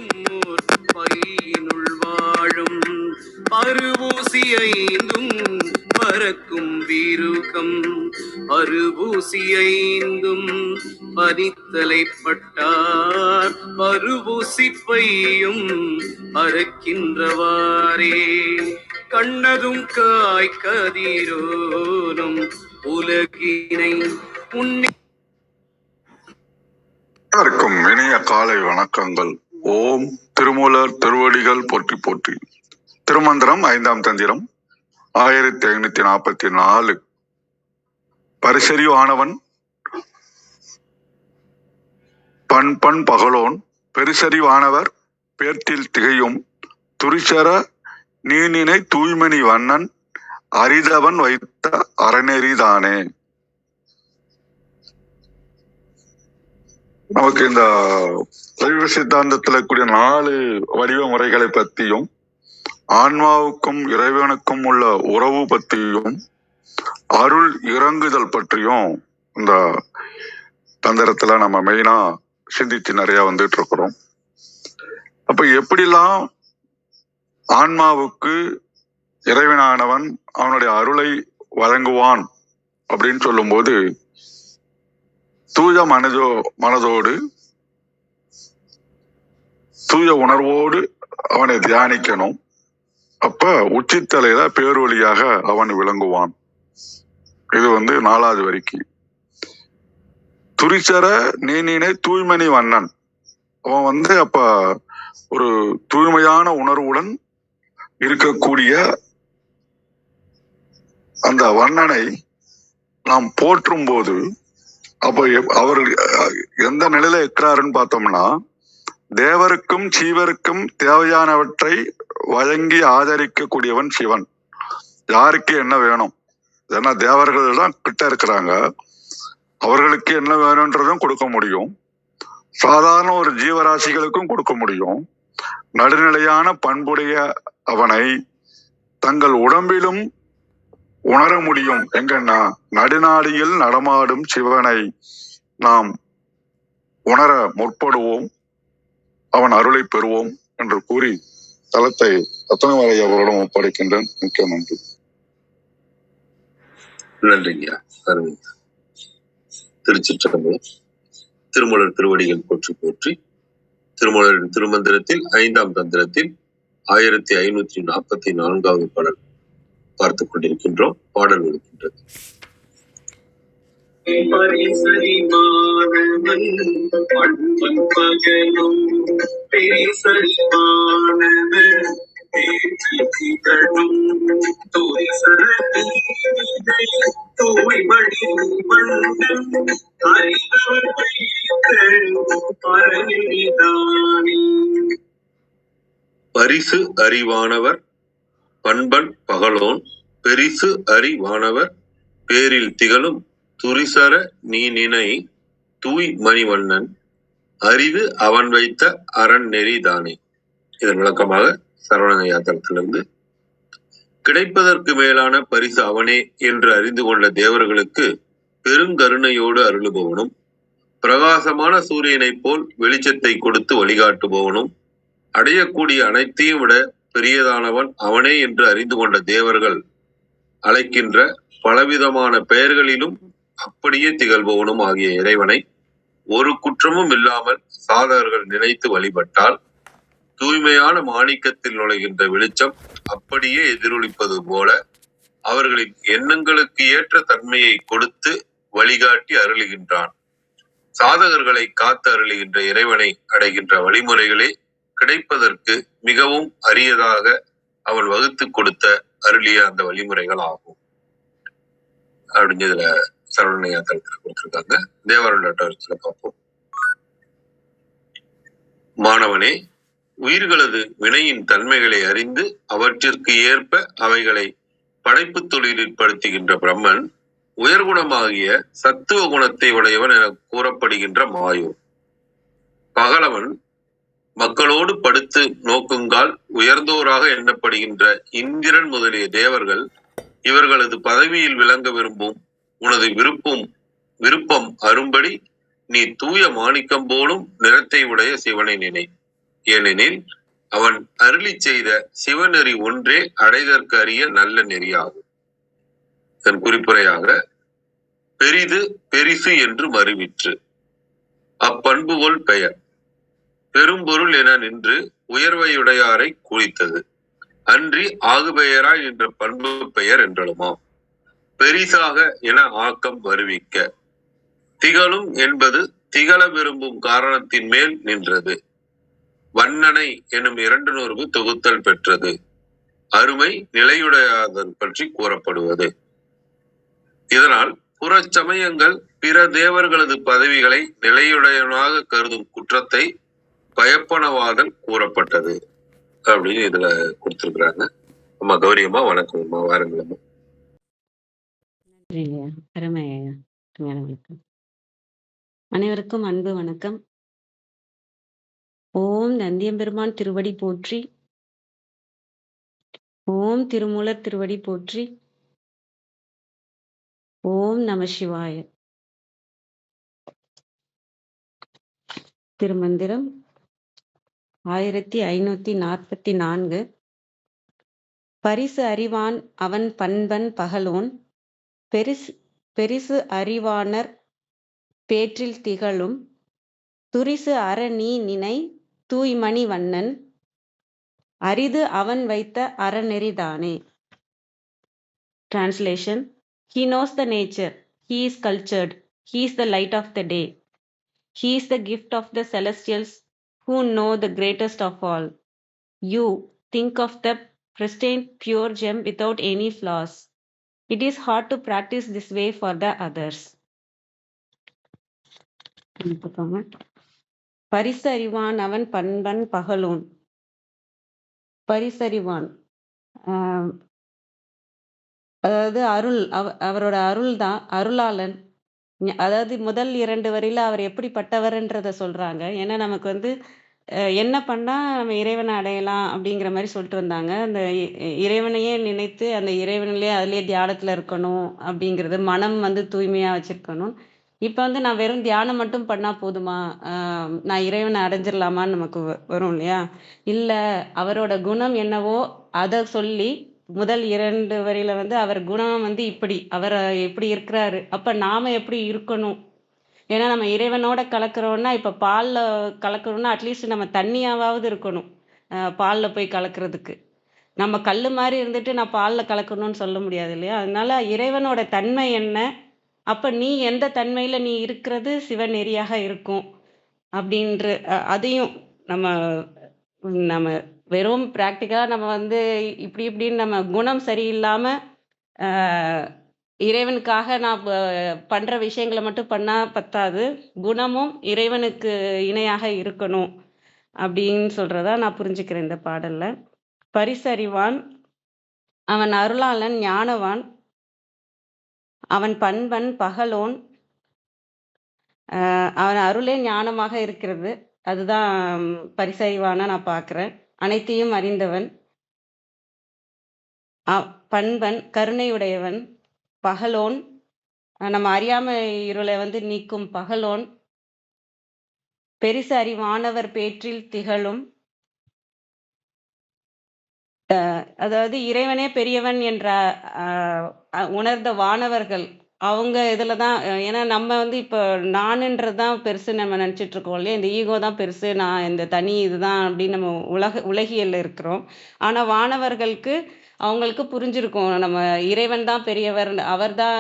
ஓர் பையினுள் வாழும் அருவூசி ஐந்தும் பறக்கும் வீருகம் அருவூசி ஐந்தும் பனித்தலைப்பட்டார் மறுவூசி பையும் அறக்கின்றவாறே கண்ணதும் காய் கதிரோனும் உலகினை உன்னை இனிய காலை வணக்கங்கள். ஓம் திருமூலர் திருவடிகள் போற்றி போற்றி. திருமந்திரம் 5ஆம் தந்திரம் 1544. பரிசறிவானவன் பண்பன் பகலோன் பெருசறிவானவர் பேர்த்தில் திகையும் துரிசர நீனினை தூய்மணி வண்ணன் அரிதவன் வைத்த அறநெறிதானே. நமக்கு இந்த சைவ சித்தாந்தத்துல கூடிய 4 வடிவ முறைகளை பற்றியும் ஆன்மாவுக்கும் இறைவனுக்கும் உள்ள உறவு பற்றியும் அருள் இறங்குதல் பற்றியும் இந்த தந்திரத்துல நம்ம மெயினா சிந்திச்சு நிறைய வந்துட்டு இருக்கிறோம். அப்ப எப்படிலாம் ஆன்மாவுக்கு இறைவனானவன் அவனுடைய அருளை வழங்குவான் அப்படின்னு சொல்லும்போது தூய மனதோடு தூய உணர்வோடு அவனை தியானிக்கணும். அப்ப உச்சித்தலையில பேரொழியாக அவன் விளங்குவான். இது 4வது வரிக்கு. துரிசர நீனினை தூய்மணி வண்ணன், அவன் அப்ப ஒரு தூய்மையான உணர்வுடன் இருக்கக்கூடிய அந்த வண்ணனை நாம் போற்றும் போது அப்ப அவர் எந்த நிலையில இருக்கிறாருன்னு பார்த்தோம்னா, தேவருக்கும் சீவருக்கும் தேவையானவற்றை வழங்கி ஆதரிக்கக்கூடியவன் சிவன். யாருக்கு என்ன வேணும், ஏன்னா தேவர்கள் தான் கிட்ட இருக்கிறாங்க, அவர்களுக்கு என்ன வேணும்ன்றதும் கொடுக்க முடியும், சாதாரண ஒரு ஜீவராசிகளுக்கும் கொடுக்க முடியும். நடுநிலையான பண்புடைய அவனை தங்கள் உடம்பிலும் உணர முடியும். எங்கன்னா நடுநாடியில் நடமாடும் சிவனை நாம் உணர முற்படுவோம், அவன் அருளை பெறுவோம் என்று கூறி தலத்தை ரத்னமாலை அவரிடம் ஒப்படைக்கின்றேன். மிக்க நன்றி. நன்றிங்கய்யா. திருச்சிற்றம்பலம். திருமூலர் திருவடிகள் போற்றி போற்றி. திருமூலரின் திருமந்திரத்தில் 5ஆம் தந்திரத்தில் 1544வது பாடல் பார்த்துக் கொண்டிருக்கின்றோம். பாடல் இருக்கின்றது. பரிசு அறிவானவர் பண்பன் பகலோன் பெரிசு அறிவானவர் பேரில் திகழும் துரிசர நீனினை தூய் மணிவண்ணன் அரிது அவன் வைத்த அரண் நெறிதானே. இதன் விளக்கமாக சரவண யாத்திரத்திலிருந்து, கிடைப்பதற்கு மேலான பரிசு அவனே என்று அறிந்து கொண்ட தேவர்களுக்கு பெருங்கருணையோடு அருளுபவனும், பிரகாசமான சூரியனை போல் வெளிச்சத்தை கொடுத்து வழிகாட்டுபவனும், அடையக்கூடிய அனைத்தையும் விட பெரியதானவன் அவனே என்று அறிந்து கொண்ட தேவர்கள் அழைக்கின்ற பலவிதமான பெயர்களிலும் அப்படியே திகழ்பவனும் ஆகிய இறைவனை ஒரு குற்றமும் இல்லாமல் சாதகர்கள் நினைத்து வழிபட்டால் தூய்மையான மாணிக்கத்தில் நுழைகின்ற வெளிச்சம் அப்படியே எதிரொலிப்பது போல அவர்களின் எண்ணங்களுக்கு ஏற்ற தன்மையை கொடுத்து வழிகாட்டி அருளுகின்றான். சாதகர்களை காத்து அருளுகின்ற இறைவனை அடைகின்ற வழிமுறைகளே கிடைப்பதற்கு மிகவும் அரியதாக அவன் வகுத்து கொடுத்த அருளிய அந்த வழிமுறைகள் ஆகும் அப்படின்னு இதுல சரவண யாத்திரத்தில் கொடுத்திருக்காங்க. தேவாரத்தில் பார்ப்போம். மாணவனே, உயிர்களது வினையின் தன்மைகளை அறிந்து அவற்றிற்கு ஏற்ப அவைகளை படைப்பு தொழிலில் படுத்துகின்ற பிரம்மன் உயர்குணமாகிய சத்துவ குணத்தை உடையவன் என கூறப்படுகின்ற மாயோ. பகலவன் மக்களோடு படுத்து நோக்குங்கால் உயர்ந்தோராக எண்ணப்படுகின்ற இந்திரன் முதலிய தேவர்கள் இவர்களது பதவியில் விளங்க விரும்பும் உனது விருப்பம் அரும்படி நீ தூய மாணிக்கம் போலும் நிறத்தை உடைய சிவனை நினை. ஏனெனில் அவன் அருளி செய்த சிவநெறி ஒன்றே அடைதற்கு அறிய நல்ல நெறியாகும். தன் குறிப்புரையாக பெரிது பெரிசு என்று மறுவிற்று. அப்பண்புகொள் பெயர் பெரும்பொருள் என நின்று உயர்வையுடையாரை குறித்தது. அன்றி ஆகுபெயராய் என்ற பண்பு பெயர் என்றலுமாம். பெரிசாக என ஆக்கம் வருவிக்க திகழும் என்பது திகழ விரும்பும் காரணத்தின் மேல் நின்றது. வண்ணனை எனும் 2 நூறு தொகுத்தல் பெற்றது. அருமை நிலையுடையாதல் பற்றி கூறப்படுவது. இதனால் புறச்சமயங்கள் பிற தேவர்களது பதவிகளை நிலையுடையவனாக கருதும் குற்றத்தை பயப்பனவாதல் கூறப்பட்டது அப்படின்னு இதுல கொடுத்திருக்கிறாங்க. அம்மா கௌரியம்மா, வணக்கம் அம்மா, வாருங்களம்மா. நன்றிங்க. அருமை ஐயா. அருமையான வணக்கம். அனைவருக்கும் அன்பு வணக்கம். ஓம் நந்தியம்பெருமான் திருவடி போற்றி. ஓம் திருமூலர் திருவடி போற்றி. ஓம் நம சிவாய. திருமந்திரம் 1544. பரிசு அறிவான் அவன் பண்பன் பகலோன் பெரிசு அறிவானர் பேற்றில் திகழும் துரிசு அற நீ நினை தூய்மணி வண்ணன் அரிது அவன் வைத்த அறநெறிதானே. Translation: He knows the nature. He is cultured. He is the light of the day. He is the gift of the celestials who know the greatest of all. You think of the pristine pure gem without any flaws. It is hard to practice this way for the others. பரிசறிவான் அவன் பண்பன் பகலோன். பரிசறிவான் அதாவது அருள், அவரோட அருள் தான் அருளாளன். அதாவது முதல் 2 வரியில அவர் எப்படிப்பட்டவர்ன்றத சொல்றாங்க. ஏன்னா நமக்கு வந்து என்ன பண்ணா நம்ம இறைவனை அடையலாம் அப்படிங்கிற மாதிரி சொல்லிட்டு வந்தாங்க. அந்த இறைவனையே நினைத்து அந்த இறைவனிலே அதுலயே தியானத்துல இருக்கணும் அப்படிங்கிறது, மனம் வந்து தூய்மையா வச்சிருக்கணும். இப்ப வந்து நான் வெறும் தியானம் மட்டும் பண்ணா போதுமா, நான் இறைவனை அடைஞ்சிடலாமான்னு நமக்கு வரும் இல்லையா? இல்ல, அவரோட குணம் என்னவோ அதை சொல்லி முதல் 2 வரியில வந்து அவர் குணம் வந்து இப்படி, அவர் எப்படி இருக்கிறாரு, அப்ப நாம எப்படி இருக்கணும். ஏன்னா நம்ம இறைவனோட கலக்கிறோம்னா, இப்ப பால்ல கலக்கணும்னா அட்லீஸ்ட் நம்ம தண்ணியாவது இருக்கணும். பால்ல போய் கலக்கிறதுக்கு நம்ம கல்லு மாதிரி இருந்துட்டு நான் பால்ல கலக்கணும்னு சொல்ல முடியாது இல்லையா? அதனால இறைவனோட தன்மை என்ன, அப்ப நீ எந்த தன்மையில நீ இருக்கிறது சிவநெறியாக இருக்கும் அப்படின்ற அதையும் நம்ம வெறும் பிராக்டிக்கலா நம்ம வந்து இப்படின்னு நம்ம குணம் சரியில்லாம இறைவனுக்காக நான் பண்ற விஷயங்களை மட்டும் பண்ணா பத்தாது, குணமும் இறைவனுக்கு இணையாக இருக்கணும் அப்படின்னு சொல்றதா நான் புரிஞ்சுக்கிறேன் இந்த பாடல்ல. பரிசறிவான் அவன் அருளாளன் ஞானவான் அவன் பண்பன் பகலோன். அவன் அருளே ஞானமாக இருக்கிறது, அதுதான் பரிசறிவான நான் பார்க்கிறேன். அனைத்தையும் அறிந்தவன், பண்பன் கருணையுடையவன், பகலோன் நம்ம அறியாமை இருளை வந்து நீக்கும் பகலோன், பெரிசு அறிவானவர் பேற்றில் திகழும். அதாவது இறைவனே பெரியவன் என்ற உணர்ந்த வானவர்கள் அவங்க இதுலதான். ஏன்னா நம்ம வந்து இப்போ நானுன்றதுதான் பெருசு நம்ம நினைச்சிட்டு இருக்கோம் இல்லையா? இந்த ஈகோ தான் பெருசு, நான் இந்த தனி இதுதான் அப்படின்னு நம்ம உலகியல்ல இருக்கிறோம். ஆனா வானவர்களுக்கு அவங்களுக்கு புரிஞ்சிருக்கும், நம்ம இறைவன் தான் பெரியவர், அவர் தான்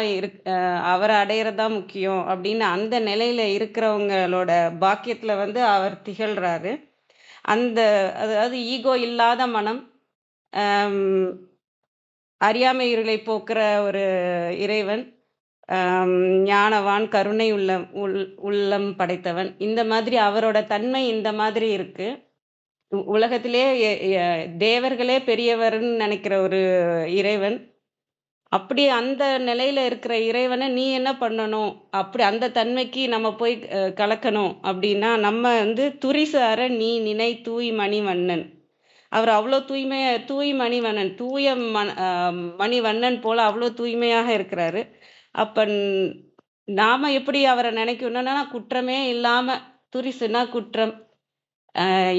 அவரை அடையிறதுதான் முக்கியம் அப்படின்னு அந்த நிலையில இருக்கிறவங்களோட பாக்கியத்துல வந்து அவர் திகழ்றாரு. அந்த அதாவது ஈகோ இல்லாத மனம், அறியாமை இருளை போக்குற ஒரு இறைவன், ஞானவான் கருணை உள்ளம் படைத்தவன். இந்த மாதிரி அவரோட தன்மை இந்த மாதிரி இருக்கு. உலகத்திலே தேவர்களே பெரியவர்னு நினைக்கிற ஒரு இறைவன். அப்படி அந்த நிலையில இருக்கிற இறைவனை நீ என்ன பண்ணணும், அப்படி அந்த தன்மைக்கு நம்ம போய் கலக்கணும் அப்படின்னா நம்ம வந்து துரிசு அற நீ நினை தூய் மணிவண்ணன். அவர் அவ்வளோ தூய் மணிவண்ணன், தூய மணிவண்ணன் போல அவ்வளோ தூய்மையாக இருக்கிறாரு. அப்ப நாம எப்படி அவரை நினைக்கணும்னா குற்றமே இல்லாம, துரிசுனா குற்றம்,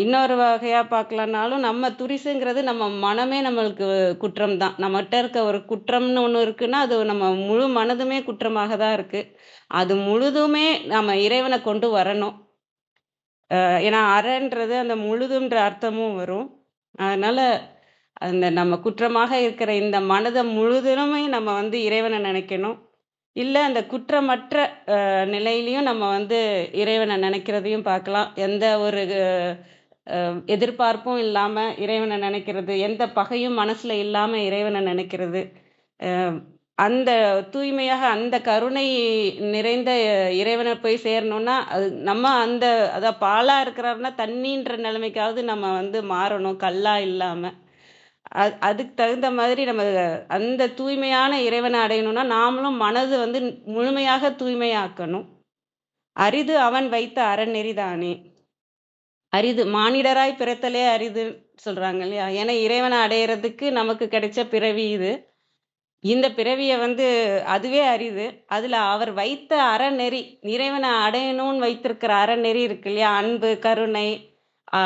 இன்னொரு வகையா பார்க்கலான்னாலும், நம்ம துரிசுங்கிறது நம்ம மனமே நம்மளுக்கு குற்றம் தான். நம்மட்ட இருக்க ஒரு குற்றம்னு ஒண்ணு இருக்குன்னா, அது நம்ம முழு மனதுமே குற்றமாக தான் இருக்கு. அது முழுதுமே நம்ம இறைவன கொண்டு வரணும். ஏன்னா அறன்றது அந்த முழுதுன்ற அர்த்தமும் வரும். அதனால அந்த நம்ம குற்றமாக இருக்கிற இந்த மனத முழுதுமே நம்ம வந்து இறைவன நினைக்கணும். இல்ல அந்த குற்றமற்ற நிலையிலயும் நம்ம வந்து இறைவன நினைக்கிறதையும் பார்க்கலாம். எந்த ஒரு எதிர்பார்ப்பும் இல்லாம இறைவன நினைக்கிறது, எந்த பகையும் மனசுல இல்லாம இறைவன நினைக்கிறது. அ அந்த தூய்மையாக அந்த கருணை நிறைந்த இறைவன போய் சேரணும்னா, அது நம்ம அந்த அதான் பாலா இருக்கிறாருன்னா, தண்ணீன்ற நிலைமைக்காவது நம்ம வந்து மாறணும், கல்லா இல்லாம. அதுக்கு தகுந்த மாதிரி நம்ம அந்த தூய்மையான இறைவன அடையணும்னா, நாமளும் மனது வந்து முழுமையாக தூய்மையாக்கணும். "அரிது அவன் வைத்த அறநெறி தானே." அரிது. மானிடராய் பிறத்தலே அரிதுன்னு சொல்றாங்க இல்லையா? ஏன்னா இறைவன அடையறதுக்கு நமக்கு கிடைச்ச பிறவி இது. இந்த பிறவிய வந்து அதுவே அரிது. அதுல அவர் வைத்த அறநெறி, இறைவன அடையணும்னு வைத்திருக்கிற அறநெறி இருக்கு இல்லையா? அன்பு, கருணை, ஆ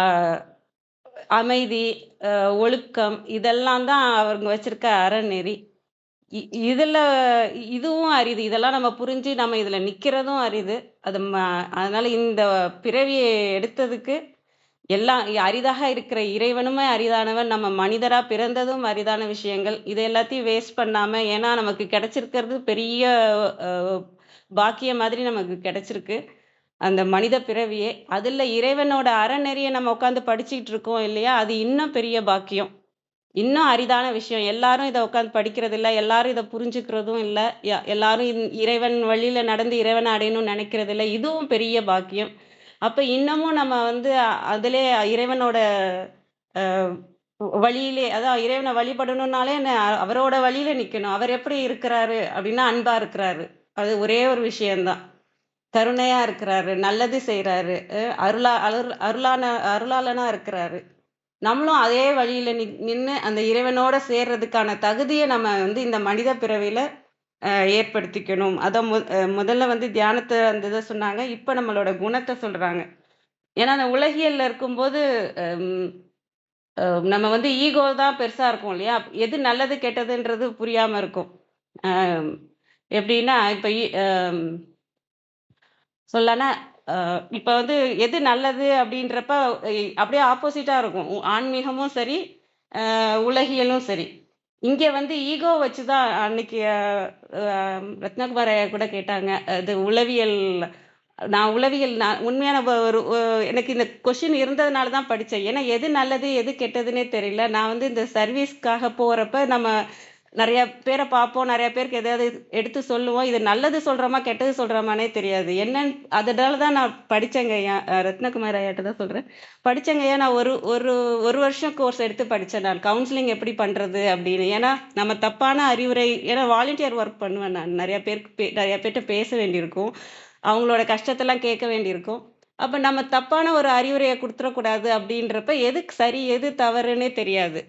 அமைதி, அ ஒழுக்கம் இதெல்லாம் தான் அவங்க வச்சிருக்க அறநெறி. இ இதுல இதுவும் அரிது. இதெல்லாம் நம்ம புரிஞ்சு நம்ம இதுல நிக்கிறதும் அரிது. அது அதனால இந்த பிறவிய எடுத்ததுக்கு எல்லாம் அரிதாக இருக்கிற இறைவனுமே அரிதானவன். நம்ம மனிதரா பிறந்ததும் அரிதான விஷயங்கள். இத எல்லாத்தையும் வேஸ்ட் பண்ணாம ஏன்னா நமக்கு கிடைச்சிருக்கிறது பெரிய அ பாக்கியம் மாதிரி நமக்கு கிடைச்சிருக்கு. அந்த மனித பிறவியே. அதுல இறைவனோட அறநெறிய நம்ம உட்காந்து படிச்சுக்கிட்டு இருக்கோம் இல்லையா? அது இன்னும் பெரிய பாக்கியம். இன்னும் அரிதான விஷயம். எல்லாரும் இத உட்காந்து படிக்கிறதில்ல. எல்லாரும் இத புரிஞ்சுக்கிறதும் இல்ல. எல்லாரும் இறைவன் வழியில நடந்து இறைவன அடையணும்னு நினைக்கிறதில்ல. இதுவும் பெரிய பாக்கியம். அப்ப இன்னமும் நம்ம வந்து அதிலே இறைவனோட அ வழியிலே அதான் இறைவன வழிபடணும்னாலே அவரோட வழியில நிக்கணும். அவர் எப்படி இருக்கிறாரு? அப்படின்னா அன்பா இருக்கிறாரு. அது ஒரே ஒரு விஷயம் தான். கருணையா இருக்கிறாரு. நல்லது செய்றாரு. அருளாளனா இருக்கிறாரு. நம்மளும் அதே வழியில நின்னு அந்த இறைவனோட சேர்றதுக்கான தகுதிய நம்ம வந்து இந்த மனித பிறவியில ஏற்படுத்திக்கணும். அதான் முதல்ல வந்து தியானத்த அந்த இத சொன்னாங்க. இப்ப நம்மளோட குணத்த சொல்றாங்க. ஏன்னா அந்த உலகியல்ல இருக்கும்போது ம் அ நம்ம வந்து ஈகோ தான் பெருசா இருக்கும் இல்லையா? எது நல்லது, கெட்டதுன்றது புரியாம இருக்கும். அ எப்படின்னா, இப்ப சொல்லனா, இப்ப வந்து எது நல்லது அப்படின்றப்ப அப்படியே ஆப்போசிட்டா இருக்கும். ஆன்மீகமும் சரி, உலகியலும் சரி. இங்க வந்து ஈகோ வச்சு தான் அன்னைக்கு ரத்னகுமார் ஐயா கூட கேட்டாங்க. அது உளவியல் நான் உண்மையான ஒரு எனக்கு இந்த கொஸ்டின் இருந்ததுனால தான் படிச்சேன். ஏன்னா எது நல்லது, எது கெட்டதுன்னே தெரியல. நான் வந்து இந்த சர்வீஸ்க்காக போறப்ப நம்ம நெறைய பேர பார்ப்போம். நெறைய பேருக்கு எதையாவது எடுத்து சொல்லுவோம். இது நல்லது சொல்றோமா, கெட்டது சொல்றோமான்னே தெரியாது. என்னன்னு அதனால தான் நான் படிச்சேங்கய்யா. ரத்னகுமார் ஐயாட்ட தான் சொல்றேன். படிச்சேங்கய்யா. நான் ஒரு ஒரு 1 வருஷம் கோர்ஸ் எடுத்து படிச்சேன் நான். கவுன்சிலிங் எப்படி பண்றது அப்படின்னு. ஏன்னா நம்ம தப்பான அறிவுரை ஏன்னா வாலண்டியர் ஒர்க் பண்ணுவேன் நான். நெறைய பேர்ட்ட பேச வேண்டியிருக்கும். அவங்களோட கஷ்டத்தெல்லாம் கேட்க வேண்டியிருக்கும். அப்ப நம்ம தப்பான ஒரு அறிவுரைய குடுத்துறக்கூடாது அப்படின்றப்ப, எது சரி, எது தவறுன்னே தெரியாது.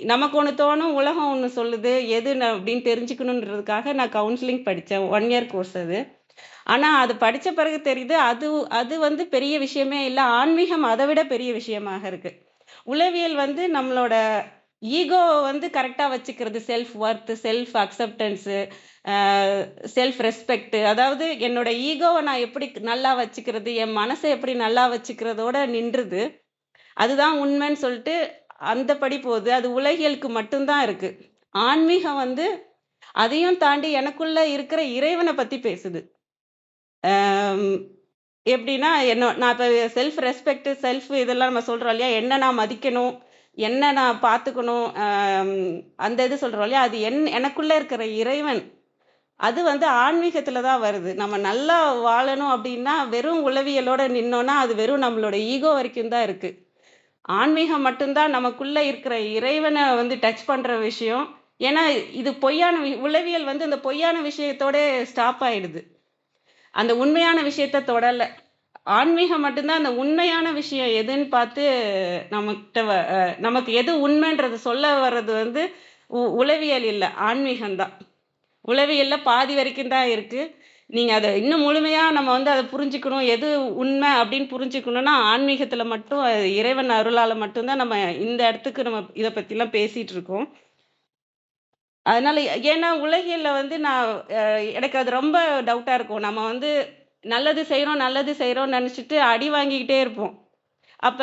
நமக்கு ஒண்ணு தோணும், உலகம் ஒண்ணு சொல்லுது. எது அப்படின்னு தெரிஞ்சுக்கணுன்றதுக்காக நான் கவுன்சிலிங் படிச்சேன். 1 இயர் கோர்ஸ் அது. ஆனா அது படிச்ச பிறகு தெரியுது, அது அது வந்து பெரிய விஷயமே இல்ல. ஆன்மீகம் அத விட பெரிய விஷயமாக இருக்கு. உளவியல் வந்து நம்மளோட ஈகோவ வந்து கரெக்ட்டா வச்சுக்கிறது. செல்ஃப் வொர்த், செல்ஃப் அக்செப்டன்ஸு, அ செல்ஃப் ரெஸ்பெக்ட். அதாவது என்னோட ஈகோவ நான் எப்படி நல்லா வச்சுக்கிறது, என் மனச எப்படி நல்லா வச்சுக்கிறதோட நின்றுது. அதுதான் உண்மைன்னு சொல்லிட்டு அந்த படி போகுது. அது உலகியலுக்கு மட்டும் தான் இருக்கு. ஆன்மீகம் வந்து அதையும் தாண்டி எனக்குள்ள இருக்கிற இறைவன பத்தி பேசுது. அம் எப்படின்னா, நான் இப்ப செல்ஃப் ரெஸ்பெக்ட், செல்ஃப் இதெல்லாம் நம்ம சொல்றோம் இல்லையா? என்ன நான் மதிக்கணும், என்ன நான் பார்த்துக்கணும், அந்த இது சொல்றோம் இல்லையா? அது எனக்குள்ள இருக்கிற இறைவன். அது வந்து ஆன்மீகத்துல தான் வருது. நம்ம நல்லா வாழணும் அப்படின்னா, வெறும் உளவியலோட நின்னோம்னா, அது வெறும் நம்மளோட ஈகோ வரைக்கும் தான் இருக்கு. ஆன்மீகம் மட்டும் தான் நமக்குள்ள இருக்கிற இறைவன வந்து டச் பண்ற விஷயம். ஏன்னா, இது பொய்யான உளவியல் வந்து இந்த பொய்யான விஷயத்தோட ஸ்டாப் ஆயிடுது. அந்த உண்மையான விஷயத்த தொடல. ஆன்மீகம் மட்டும் தான் அந்த உண்மையான விஷயம் எதுன்னு பார்த்து நம்மகிட்ட நமக்கு எது உண்மைன்றத சொல்ல வர்றது வந்து உளவியல் இல்ல, ஆன்மீகம் தான். உளவியல்ல பாதி வரைக்கும் தான் இருக்கு. நீங்க அத இன்னும் முழுமையா நம்ம வந்து அத புரிஞ்சுக்கணும். எது உண்மை அப்படின்னு புரிஞ்சுக்கணும்னா, ஆன்மீகத்துல மட்டும் இறைவன் அருளால மட்டும் தான் நம்ம இந்த இடத்துக்கு நம்ம இத பத்திலாம் பேசிட்டு இருக்கோம். அதனால ஏன்னா உலகியல்ல வந்து நான் அ எனக்கு அது ரொம்ப டவுட்டா இருக்கும். நம்ம வந்து நல்லது செய்றோம், நல்லது செய்றோம்னு நெனச்சுட்டு அடி வாங்கிக்கிட்டே இருப்போம். அப்ப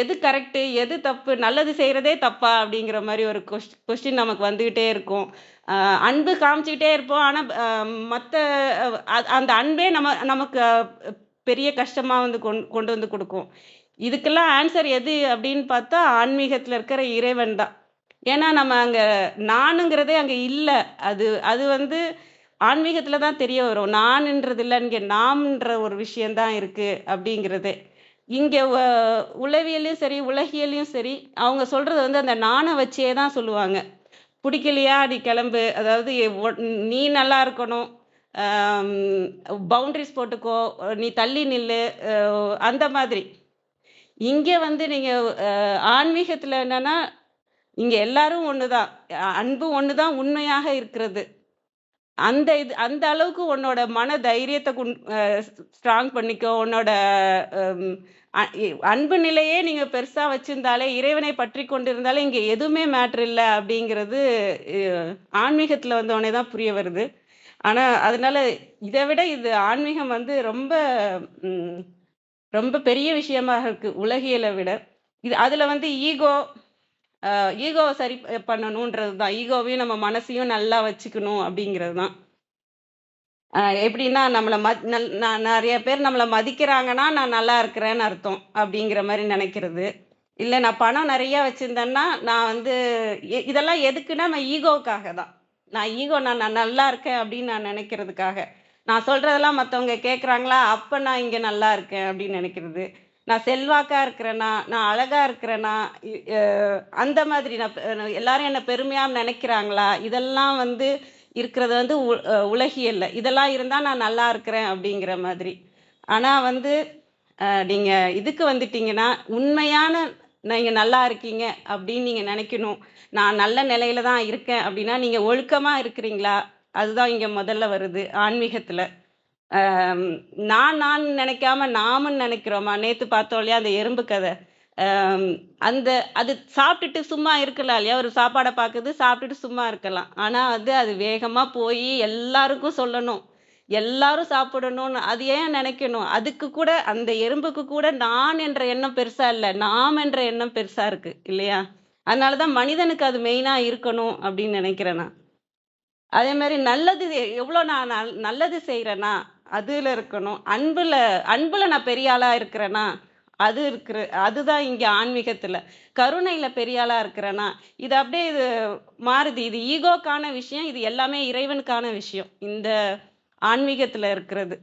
எது கரெக்ட்டு? எது தப்பு? நல்லது செய்றதே தப்பா? அப்படிங்கிற மாரி ஒரு கொஸ்டின் நமக்கு வந்துகிட்டே இருக்கும். அ அன்பு காமிச்சுக்கிட்டே இருப்போம். ஆனா மத்த அந்த அன்பே நமக்கு பெரிய கஷ்டமா வந்து கொண்டு வந்து குடுக்கும். இதுக்கெல்லாம் ஆன்ஸர் எது அப்படின்னு பார்த்தா, ஆன்மீகத்துல இருக்கிற இறைவன் தான். ஏன்னா நம்ம அங்க நானுங்கிறதே அங்க இல்ல. அது அது வந்து ஆன்மீகத்துல தான் தெரிய வரும். நான்ன்றது இல்ல, இங்க நாம்ன்ற ஒரு விஷயம் தான் இருக்கு அப்படிங்கிறதே. இங்க உளவியல்லயும் சரி, உலகியல்லயும் சரி, அவங்க சொல்றது வந்து அந்த நான வச்சே தான் சொல்லுவாங்க. "புடிக்கலையா நீ கெளம்பு." அதாவது நீ நல்லா இருக்கணும். அம் பவுண்டரீஸ் போட்டுக்கோ. நீ தள்ளி நில்லு. அ அந்த மாதிரி. இங்க வந்து நீங்க ஆன்மீகத்துல என்னன்னா, இங்க எல்லாரும் ஒண்ணுதான். அன்பு ஒண்ணுதான் உண்மையாக இருக்கிறது. அந்த அளவுக்கு உன்னோட மன தைரியத்த ஸ்ட்ராங் பண்ணிக்கோ. உன்னோட அம் அ இ அன்பு நிலையே நீங்க பெருசா வச்சிருந்தாலே, இறைவனை பற்றிக் கொண்டிருந்தாலே, இங்க எதுவுமே மேட்டர் இல்ல அப்படிங்கிறது அ ஆன்மீகத்துல வந்தோனே தான் புரிய வருது. ஆனா, அதனால இத விட இது ஆன்மீகம் வந்து ம் ரொம்ப பெரிய விஷயமாக இருக்கு, உலகியல விட. அதுல வந்து ஈகோவ சரி பண்ணணுன்றது தான். ஈகோவையும் நம்ம மனசையும் நல்லா வச்சுக்கணும் அப்படிங்கிறது தான். எப்படின்னா, நம்மள மத் நல் நான் நெறைய பேர் நம்மள மதிக்கிறாங்கன்னா, நான் நல்லா இருக்கிறேன்னு அர்த்தம். அப்படிங்கிற மாரி நெனைக்கிறது. இல்ல நான் பணம் நெறைய வச்சிருந்தேன்னா, நான் வந்து இதெல்லாம் எதுக்குன்னா, நம்ம ஈகோவுக்காக தான். நான் நல்லா இருக்கேன் அப்படின்னு நான் நெனைக்கிறதுக்காக. நான் சொல்றதெல்லாம் மத்தவங்க கேட்கறாங்களா, அப்ப நான் இங்க நல்லா இருக்கேன் அப்படின்னு நெனைக்கிறது. நான் செல்வாக்கா இருக்கிறேனா, நான் அழகா இருக்கிறேனா, இ அ அந்த மாதிரி எல்லாரும் என்ன பெருமையா நெனைக்கிறாங்களா, இதெல்லாம் வந்து இருக்கிறது வந்து உலகியல்ல. இதெல்லாம் இருந்தா நான் நல்லா இருக்கிறேன் அப்படிங்கிற மாதிரி. ஆனா வந்து நீங்க இதுக்கு வந்துட்டீங்கன்னா, உண்மையான நீங்க நல்லா இருக்கீங்க அப்படின்னு நீங்க நெனைக்கணும். நான் நல்ல நிலையில தான் இருக்கேன் அப்படின்னா, நீங்க ஒழுக்கமா இருக்கிறீங்களா? அதுதான் இங்க முதல்ல வருது ஆன்மீகத்துல. அம் நான் நெனைக்காம நாமுன்னு நெனைக்கிறோமா? நேத்து பார்த்தோம் இல்லையா? அந்த எறும்பு கத. அம் அந்த அது சாப்பிட்டுட்டு சும்மா இருக்கலாம் இல்லையா? ஒரு சாப்பாட பாக்குது, சாப்பிட்டுட்டு சும்மா இருக்கலாம். ஆனா வந்து அது வேகமா போயி எல்லாருக்கும் சொல்லணும். எல்லாரும் சாப்பிடணும்னு அது ஏன் நெனைக்கணும்? அதுக்கு கூட அந்த எறும்புக்கு கூட நான் என்ற எண்ணம் பெருசா இல்ல. நாம் என்ற எண்ணம் பெருசா இருக்கு இல்லையா? அதனால தான் மனிதனுக்கு அது மெயினா இருக்கணும் அப்படின்னு நெனைக்கிறேன் நான். அதே மாரி நல்லது எவ்வளோ நான் நல்லது செய்றேனா, அதுல இருக்கணும். அன்புல நான் பெரிய ஆளா இருக்கிறேனா, அதுதான் இங்க ஆன்மீகத்துல. கருணையில பெரிய ஆளா இருக்கிறேனா, இது மாறுது. இது ஈகோக்கான விஷயம். இது எல்லாமே இறைவனுக்கான விஷயம். இந்த ஆன்மீகத்துல இருக்கிறது.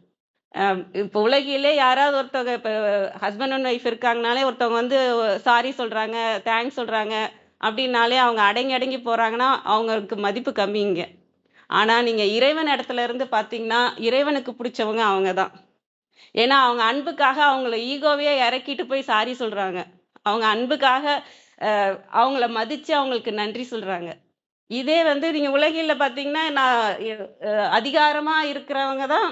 இப்ப உலகிலே யாராவது ஒருத்தவங்க இப்ப ஹஸ்பண்ட் அண்ட் ஒய்ஃப் இருக்காங்கனாலே, ஒருத்தவங்க வந்து சாரி சொல்றாங்க, தேங்க்ஸ் சொல்றாங்க அப்படின்னாலே, அவங்க அடங்கி அடங்கி போறாங்கன்னா, அவங்களுக்கு மதிப்பு கம்மி இங்க. ஆனா, நீங்க இறைவன் இடத்துல இருந்து பார்த்தீங்கன்னா, இறைவனுக்கு புடிச்சவங்க அவங்க தான். ஏன்னா, அவங்க அன்புக்காக அவங்கள ஈகோவையே இறக்கிட்டு போய் சாரி சொல்றாங்க. அவங்க அன்புக்காக அவங்கள மதிச்சு அவங்களுக்கு நன்றி சொல்றாங்க. இதே வந்து நீங்க உலகியல்ல பார்த்தீங்கன்னா, நான் எ அ அதிகாரமா இருக்கிறவங்க தான்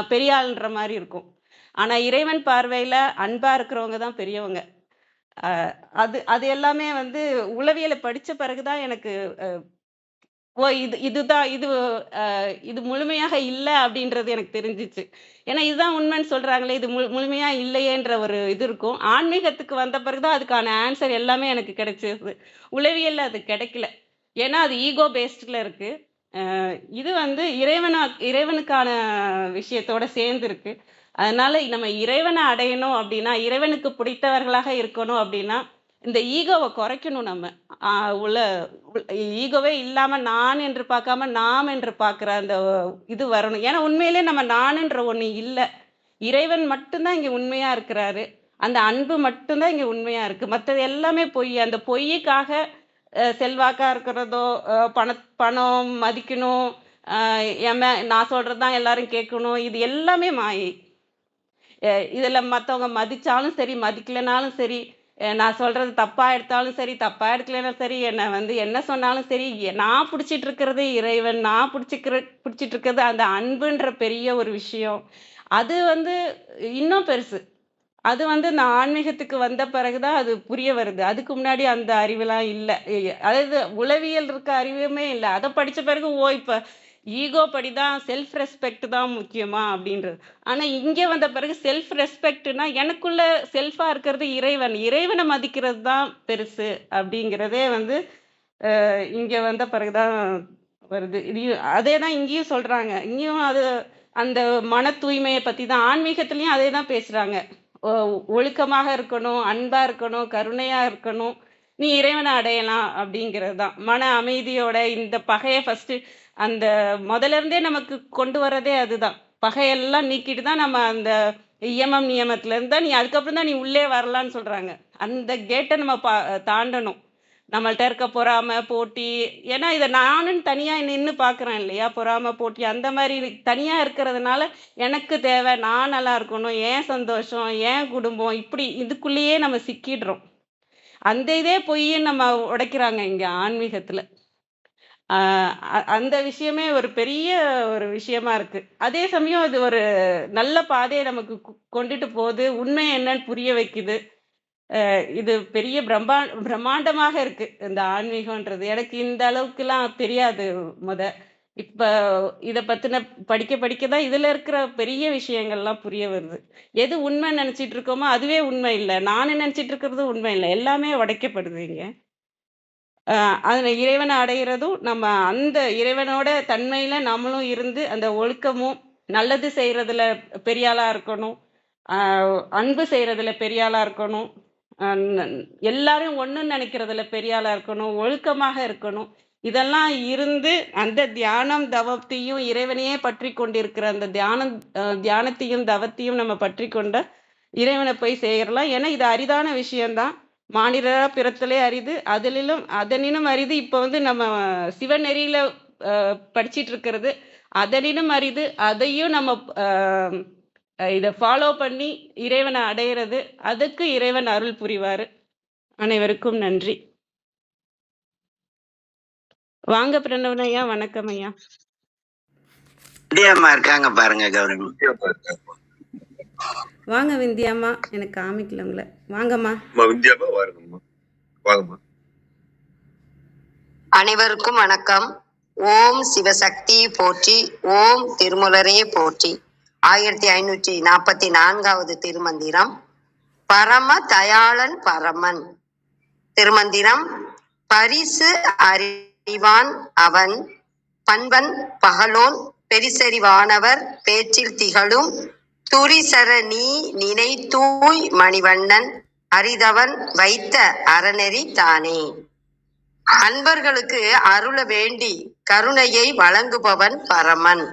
பெரிய ஆளுன்ற மாரி இருக்கும். ஆனா, இறைவன் பார்வையில அன்பா இருக்கிறவங்க தான் பெரியவங்க. அ அது அது எல்லாமே வந்து உளவியல படிச்ச பிறகு தான் எனக்கு ஓ! இதுதான் இது முழுமையாக இல்ல அப்படின்றது எனக்கு தெரிஞ்சுச்சு. ஏன்னா இதுதான் உண்மைன்னு சொல்றாங்களே, இது முழுமையா இல்லையேன்ற ஒரு இது இருக்கும். ஆன்மீகத்துக்கு வந்த பிறகு தான் அதுக்கான ஆன்ஸர் எல்லாமே எனக்கு கிடைச்சது. உளவியல்ல அது கிடைக்கல. ஏன்னா அது ஈகோ பேஸ்ட்ல இருக்கு. இது வந்து இறைவனுக்கான விஷயத்தோட சேர்ந்து இருக்கு. அதனால நம்ம இறைவன அடையணும் அப்படின்னா, இறைவனுக்கு பிடித்தவர்களாக இருக்கணும் அப்படின்னா, இந்த ஈகோவ குறைக்கணும் நம்ம. ஆ உள்ள ஈகோவே இல்லாம நான் என்று பார்க்காம, நாம் என்று பார்க்கிற அந்த இது வரணும். ஏன்னா உண்மையிலேயே நம்ம நானுன்ற ஒண்ணு இல்ல. இறைவன் மட்டும் தான் இங்க உண்மையா இருக்கிறாரு. அந்த அன்பு மட்டும் தான் இங்க உண்மையா இருக்கு. மத்தது எல்லாமே பொய். அந்த பொய்யுக்காக செல்வாக்கா இருக்கிறதோ, பணம் மதிக்கணும், அ நான் சொல்றது தான் எல்லாரும் கேட்கணும். இது எல்லாமே மாயை. இதுல மத்தவங்க மதிச்சாலும் சரி, மதிக்கலனாலும் சரி, நான் சொல்றது தப்பா எடுத்தாலும் சரி, தப்பா எடுக்கலைன்னா சரி, என்ன என்ன சொன்னாலும் சரி, நான் பிடிச்சிட்டு இருக்கிறது இறைவன், நான் பிடிச்சிட்டு இருக்கிறது அந்த அன்புன்ற பெரிய ஒரு விஷயம். அது இன்னும் பெருசு. அது இந்த ஆன்மீகத்துக்கு வந்த பிறகு தான் அது புரிய வருது. அதுக்கு முன்னாடி அந்த அறிவுலாம் இல்ல. அதாவது உளவியல் இருக்க அறிவுமே இல்ல. அத படிச்ச பிறகு, இப்ப ஈகோ படிதான் செல்ஃப் ரெஸ்பெக்ட் தான் முக்கியமா அப்படின்றது. ஆனா இங்க வந்த பிறகு செல்ஃப் ரெஸ்பெக்ட்னா எனக்குள்ள செல்ஃபா இருக்கிறது இறைவன். இறைவன மதிக்கிறது தான் பெருசு அப்படிங்கிறதே இங்க வந்த பிறகு தான் வருது. அதே தான் இங்கேயும் சொல்றாங்க. இங்கேயும் அந்த மன தூய்மைய பத்தி தான் ஆன்மீகத்திலயும் அதே தான் பேசுறாங்க. ஒ ஒழுக்கமாக இருக்கணும், அன்பா இருக்கணும், கருணையா இருக்கணும். நீ இறைவன அடையலாம் அப்படிங்கிறது தான். மன அமைதியோட இந்த பகைய ஃபர்ஸ்ட்டு அந்த முதல்ல இருந்தே நமக்கு கொண்டு வரதே அதுதான். பகையெல்லாம் நீக்கிட்டு தான் நம்ம அந்த இயமம், நியமத்துல இருந்தா நீ அதுக்கப்புறம் தான் நீ உள்ளே வரலான்னு சொல்றாங்க. அந்த கேட்ட நம்ம தாண்டணும். நம்மள்ட்ட இருக்க பொறாம, போட்டி ஏன்னா இத நானுன்னு தனியா நின்னு பார்க்குறேன் இல்லையா? பொறாம, போட்டி அந்த மாரி தனியா இருக்கிறதுனால, எனக்கு தேவை, நான் நல்லா இருக்கணும், என் சந்தோஷம், என் குடும்பம் இப்படி இதுக்குள்ளேயே நம்ம சிக்கிடுறோம். அந்த இதே பொய்ன்னு நம்ம உடைக்கிறாங்க இங்க ஆன்மீகத்துல. ஆ அந்த விஷயமே ஒரு பெரிய ஒரு விஷயமா இருக்கு. அதே சமயம் இது ஒரு நல்ல பாதைய நமக்கு கொண்டுட்டு போகுது. உண்மை என்னன்னு புரிய வைக்குது. இது பெரிய பிரம்மாண்டமாக இருக்கு இந்த ஆன்மீகம்ன்றது. எனக்கு இந்த அளவுக்குலாம் தெரியாது மொத. இப்ப இத பத்தின படிக்க படிக்க தான் இதுல இருக்கிற பெரிய விஷயங்கள்லாம் புரிய வருது. எது உண்மைன்னு நெனச்சிட்டு இருக்கோமோ, அதுவே உண்மை இல்ல. நானு நெனச்சிட்டு இருக்கிறது உண்மை இல்ல. எல்லாமே உடைக்கப்படுது இங்க. அதுல இறைவன அடையிறதும், நம்ம அந்த இறைவனோட தன்மையில நம்மளும் இருந்து, அந்த ஒழுக்கமும், நல்லது செய்றதுல பெரிய ஆளா இருக்கணும். அ அன்பு செய்றதுல பெரிய ஆளா இருக்கணும். அ ந எல்லாரையும் ஒண்ணுன்னு நெனைக்கிறதுல பெரிய ஆளா இருக்கணும். ஒழுக்கமாக இருக்கணும். இதெல்லாம் இருந்து, அந்த தியானம், தவத்தையும் இறைவனையே பற்றிக் கொண்டிருக்கிற அந்த தியானத்தையும், தவத்தையும் நம்ம பற்றிக் கொண்ட இறைவன போய் சேரலாம். ஏன்னா, இது அரிதான விஷயம் தான். மானிடரா பிறத்தலே அரிது. அதனினும் அரிது. இப்ப நம்ம சிவநெறியில படிச்சிட்டு இருக்கிறது. அதனினும் அரிது. அதையும் நம்ம இத ஃபாலோ பண்ணி இறைவன அடையிறது. அதுக்கு இறைவன் அருள் புரிவாரு. அனைவருக்கும் நன்றி. வாங்க பிரணவன் ஐயா. வணக்கம் ஐயா. விந்தியாம்மா இருக்காங்க பாருங்க கௌரவம். வாங்க விந்தியாம்மா. எனக்கு காமிக்கல உங்களை. வாங்கம்மா. விந்தியாம்மா வாருங்கம்மா. வாங்கம்மா. அனைவருக்கும் வணக்கம். ஓம் சிவசக்தி போற்றி, ஓம் திருமுலரே போற்றி. 1544வது திருமந்திரம். பரம தயாளன் பரமன். திருமந்திரம். பரிசு அறிவான் அவன், பண்பன் பகலோன், பெரிசறிவானவர் பேச்சில் திகழும், துரிசர நீ நினை தூய் மணிவண்ணன், அரிதவன் வைத்த அறநெறி தானே. அன்பர்களுக்கு அருள வேண்டி கருணையை வழங்குபவன் பரமன்.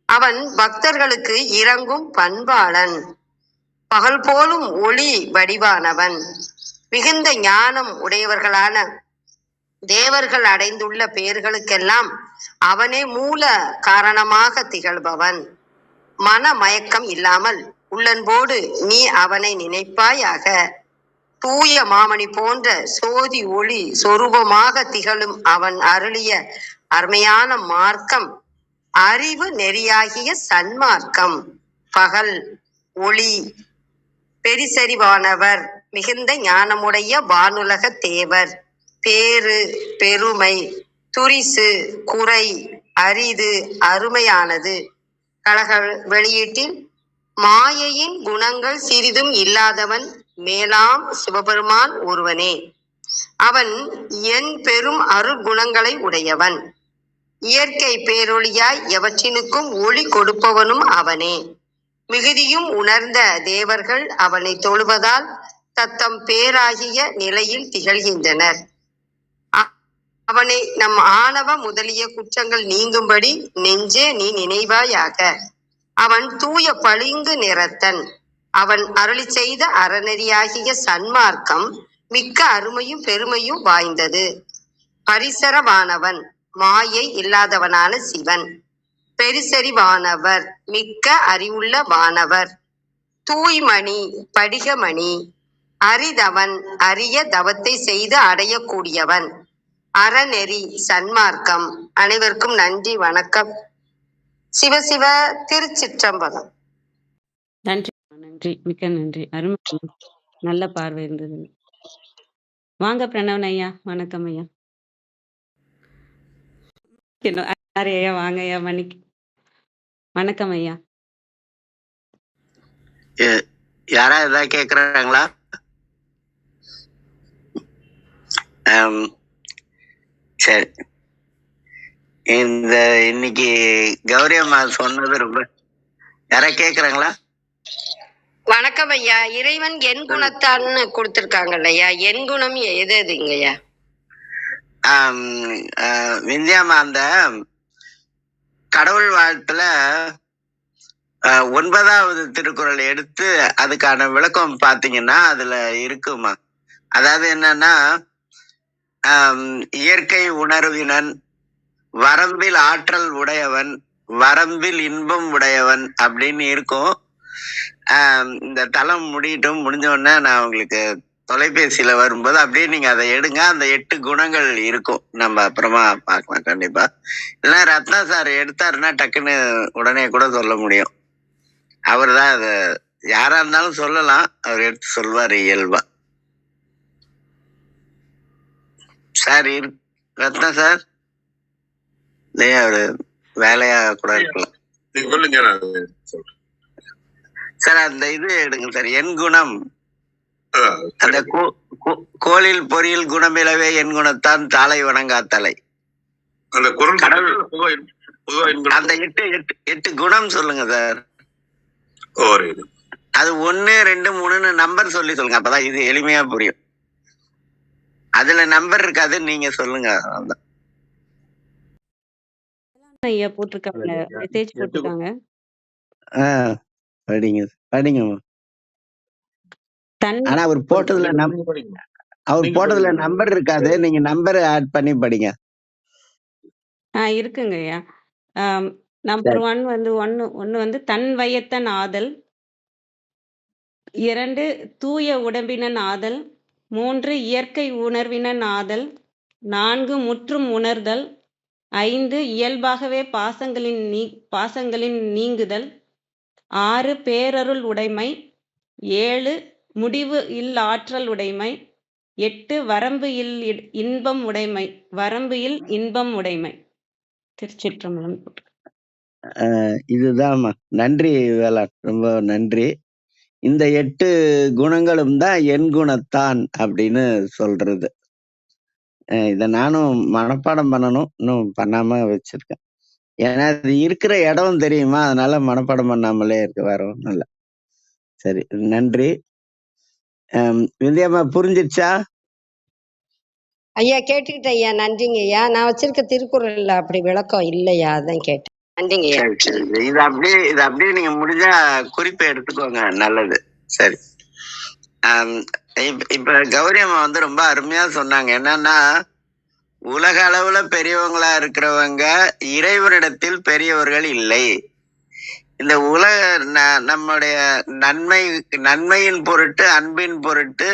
அவன் பக்தர்களுக்கு இறங்கும் பண்பாளன். பகல் போலும் ஒளி வடிவானவன். மிகுந்த ஞானம் உடையவர்களான தேவர்கள் அடைந்துள்ள பேர்களுக்கெல்லாம் அவனே மூல காரணமாக திகழ்பவன். மன மயக்கம் இல்லாமல் உள்ளன்போடு நீ அவனை நினைப்பாயாக. தூய மாமணி போன்ற சோதி ஒளி சொரூபமாக திகழும் அவன் அருளிய அருமையான மார்க்கம் அறிவு நெறியாகிய சன்மார்க்கம். பகல் ஒளி, பெரிசறிவானவர், மிகுந்த ஞானமுடைய வானுலக தேவர், பேரு பெருமை, துரிசு குறை, அரிது அருமையானது. கழக வெளியீட்டில் மாயையின் குணங்கள் சிறிதும் இல்லாதவன் மேலாம் சிவபெருமான் ஒருவனே. அவன் என் பெரும் அருகுணங்களை உடையவன். இயற்கை பேரொளியாய் எவற்றினுக்கும் ஒளி கொடுப்பவனும் அவனே. மிகுதியும் உணர்ந்த தேவர்கள் அவனை தொழுவதால் தத்தம் பேராகிய நிலையில் திகழ்கின்றனர். அவனை நம் ஆணவ முதலிய குற்றங்கள் நீங்கும்படி நெஞ்சே நீ நினைவாயாக. அவன் தூய பளிங்கு நிறத்தன். அவன் அருளி செய்த அறநெறியாகிய சன்மார்க்கம் மிக்க அருமையும் பெருமையும் வாய்ந்தது. பரிசரவானவன், மாயை இல்லாதவனான சிவன். பெரிசறிவானவர், மிக்க அறிவுள்ள வானவர். தூய்மணி, படிகமணி, அரிதவன் அரிய தவத்தை செய்து அடையக்கூடியவன். அறநெறி சன்மார்க்கம். அனைவருக்கும் நன்றி, வணக்கம். சிவசிவ. திருச்சிற்றம்பலம். நன்றி நன்றி, மிக்க நன்றி. அருமை, நல்ல பார்வை இருந்தது. வாங்க பிரணவன் ஐயா, வணக்கம் ஐயா. ஐயா வாங்க ஐயா, வணக்கம் ஐயா. யாரா ஏதாவது கேக்குறாங்களா? சரி, இந்த இன்னைக்கு கௌரி அம்மா சொன்னது ரொம்ப, யாரா கேக்குறாங்களா? வணக்கம் ஐயா. இறைவன் என் குணத்தான்னு கொடுத்திருக்காங்கல்ல ஐயா, என் குணம் எது எதுங்கய்யா? விந்தியாமா, அந்த கடவுள் வாழ்த்துல 9வது திருக்குறள் எடுத்து அதுக்கான விளக்கம் பாத்தீங்கன்னா அதுல இருக்குமா. அதாவது என்னன்னா, இயற்கை உணர்வினன், வரம்பில் ஆற்றல் உடையவன், வரம்பில் இன்பம் உடையவன் அப்படின்னு இருக்கும். இந்த தளம் முடிஞ்ச உடனே நான் உங்களுக்கு தொலைபேசியில வரும்போது அப்படியே நீங்க அதை எடுங்க. அந்த 8 குணங்கள் இருக்கும். நம்ம அப்புறமா பார்க்கலாம் கண்டிப்பா. இல்லைன்னா ரத்னா சார் எடுத்தாருன்னா டக்குன்னு உடனே கூட சொல்ல முடியும். அவர் தான் அதை யாரா இருந்தாலும் சொல்லலாம், அவர் எடுத்து சொல்வாரு இயல்பா. சார் ரத்னா சார் இல்லையா, அவரு வேலையா கூட இருக்கலாம். சார் அந்த இது எடுங்க சார், என் குணம். அந்த கோளில் பொறியில் குணமிலவே என் குணத்தான் தாளை வணங்காத்தலை. அந்த அந்த 8 குணம் சொல்லுங்க சார். அது 1, 2, 3 நம்பர் சொல்லுங்க, அப்பதான் இது எளிமையா புரியும். அதுல நம்பர் இருக்காது, நீங்க சொல்லுங்க. ஐயா போட்டிருக்காங்க, மெசேஜ் போட்டிருக்காங்க. படிங்க. ஆனா அவர் போட்டதுல நம்பர் இருக்காது, நீங்க நம்பர் ஆட் பண்ணி படிங்க. இருக்குங்க ஐயா. நம்பர் 1 வந்து ஒன்னு வந்து தன் வயத்தன் ஆதல், 2 தூய உடம்பினன் ஆதல், 3 இயற்கை உணர்வினன் ஆதல், 4 முற்றும் உணர்தல், 5 இயல்பாகவே பாசங்களின் நீங்குதல், 6 பேரருள் உடைமை, 7 முடிவு இல் ஆற்றல் உடைமை, 8 வரம்பு இல் இன்பம் உடைமை. திருச்சிற்றம்பலம். இதுதான். நன்றி வேளாண், ரொம்ப நன்றி. இந்த 8 குணங்களும் தான் என் குணத்தான் அப்படின்னு சொல்றது. இத நானும் மனப்பாடம் பண்ணணும், இன்னும் பண்ணாம வச்சிருக்கேன். ஏன்னா அது இருக்கிற இடம் தெரியுமா, அதனால மனப்பாடம் பண்ணாமலே இருக்கு, வேற ஒண்ணும் இல்ல. சரி, நன்றி. விந்தியாமா புரிஞ்சிருச்சா? ஐயா கேட்டுக்கிட்ட ஐயா, நன்றிங்க ஐயா. நான் வச்சிருக்க திருக்குறள்ல அப்படி விளக்கம் இல்லையா, அதான் கேட்டேன். நன்றிங்க ஐயா. இது அப்படியே நீங்க முடிஞ்சா குறிப்பை எடுத்துக்கோங்க, நல்லது. சரி, இப்ப கௌரி அம்மா வந்து ரொம்ப அருமையா சொன்னாங்க. என்னன்னா, உலக அளவுல பெரியவங்களா இருக்கிறவங்க இறைவனிடத்தில் பெரியவர்கள் இல்லை. இந்த நம்முடைய நன்மையின் பொருட்டு, அன்பின் பொருட்டு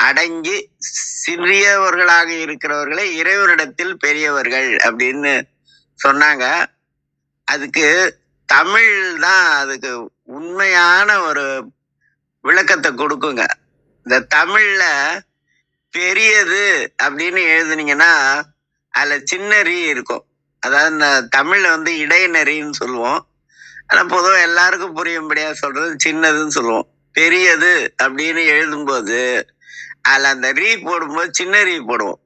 அடங்கி சிறியவர்களாக இருக்கிறவர்களே இறைவனிடத்தில் பெரியவர்கள் அப்படின்னு சொன்னாங்க. அதுக்கு தமிழ் தான் அதுக்கு உண்மையான ஒரு விளக்கத்தை கொடுக்குங்க. இந்த தமிழ்ல பெரியது அப்படின்னு எழுதுனீங்கன்னா அதுல சின்ன ரீ இருக்கும். அதாவது இந்த தமிழ்ல வந்து இடைநெறின்னு சொல்லுவோம். ஆனா பொதுவாக எல்லாருக்கும் புரியும்படியா சொல்றது சின்னதுன்னு சொல்லுவோம். பெரியது அப்படின்னு எழுதும்போது அதுல அந்த ரீ போடும்போது சின்ன ரீ போடுவோம்.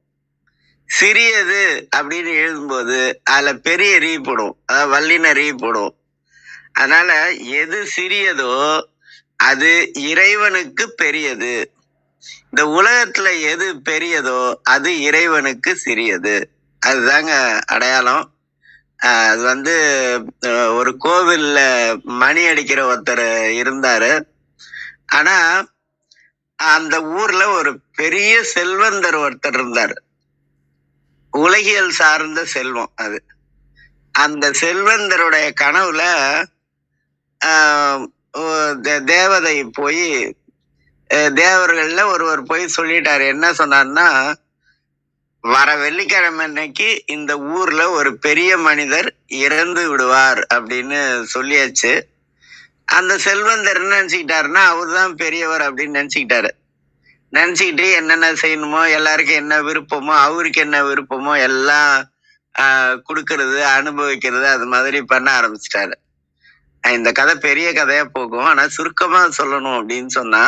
சிறியது அப்படின்னு எழுதும்போது அதுல பெரிய ரீ போடுவோம், அதாவது வல்லின ரீ போடுவோம். அதனால எது சிறியதோ அது இறைவனுக்கு பெரியது. இந்த உலகத்துல எது பெரியதோ அது இறைவனுக்கு சிறியது. அதுதாங்க அடையாளம். அது வந்து ஒரு கோவில்ல மணி அடிக்கிற ஒருத்தர் இருந்தாரு. ஆனா அந்த ஊர்ல ஒரு பெரிய செல்வந்தர் ஒருத்தர் இருந்தாரு. உலகியல் சார்ந்த செல்வம் அது. அந்த செல்வந்தருடைய கனவுல தேவதை போய் தேவர்கள்ல ஒருவர் போய் சொல்லிட்டாரு. என்ன சொன்னார்னா, வர வெள்ளிக்கிழமை அன்னைக்கு இந்த ஊர்ல ஒரு பெரிய மனிதர் இறந்து விடுவார் அப்படின்னு சொல்லியாச்சு. அந்த செல்வந்தர் என்ன நினைச்சுக்கிட்டாருன்னா, அவர்தான் பெரியவர் அப்படின்னு நினைச்சுக்கிட்டாரு. நினைச்சுக்கிட்டு என்னென்ன செய்யணுமோ, எல்லாருக்கும் என்ன விருப்பமோ, அவருக்கு என்ன விருப்பமோ எல்லாம் கொடுக்கறது, அனுபவிக்கிறது, அது மாதிரி பண்ண ஆரம்பிச்சிட்டாரு. இந்த கதை பெரிய கதையா போகும். ஆனா சுருக்கமா சொல்லணும் அப்படின்னு சொன்னா,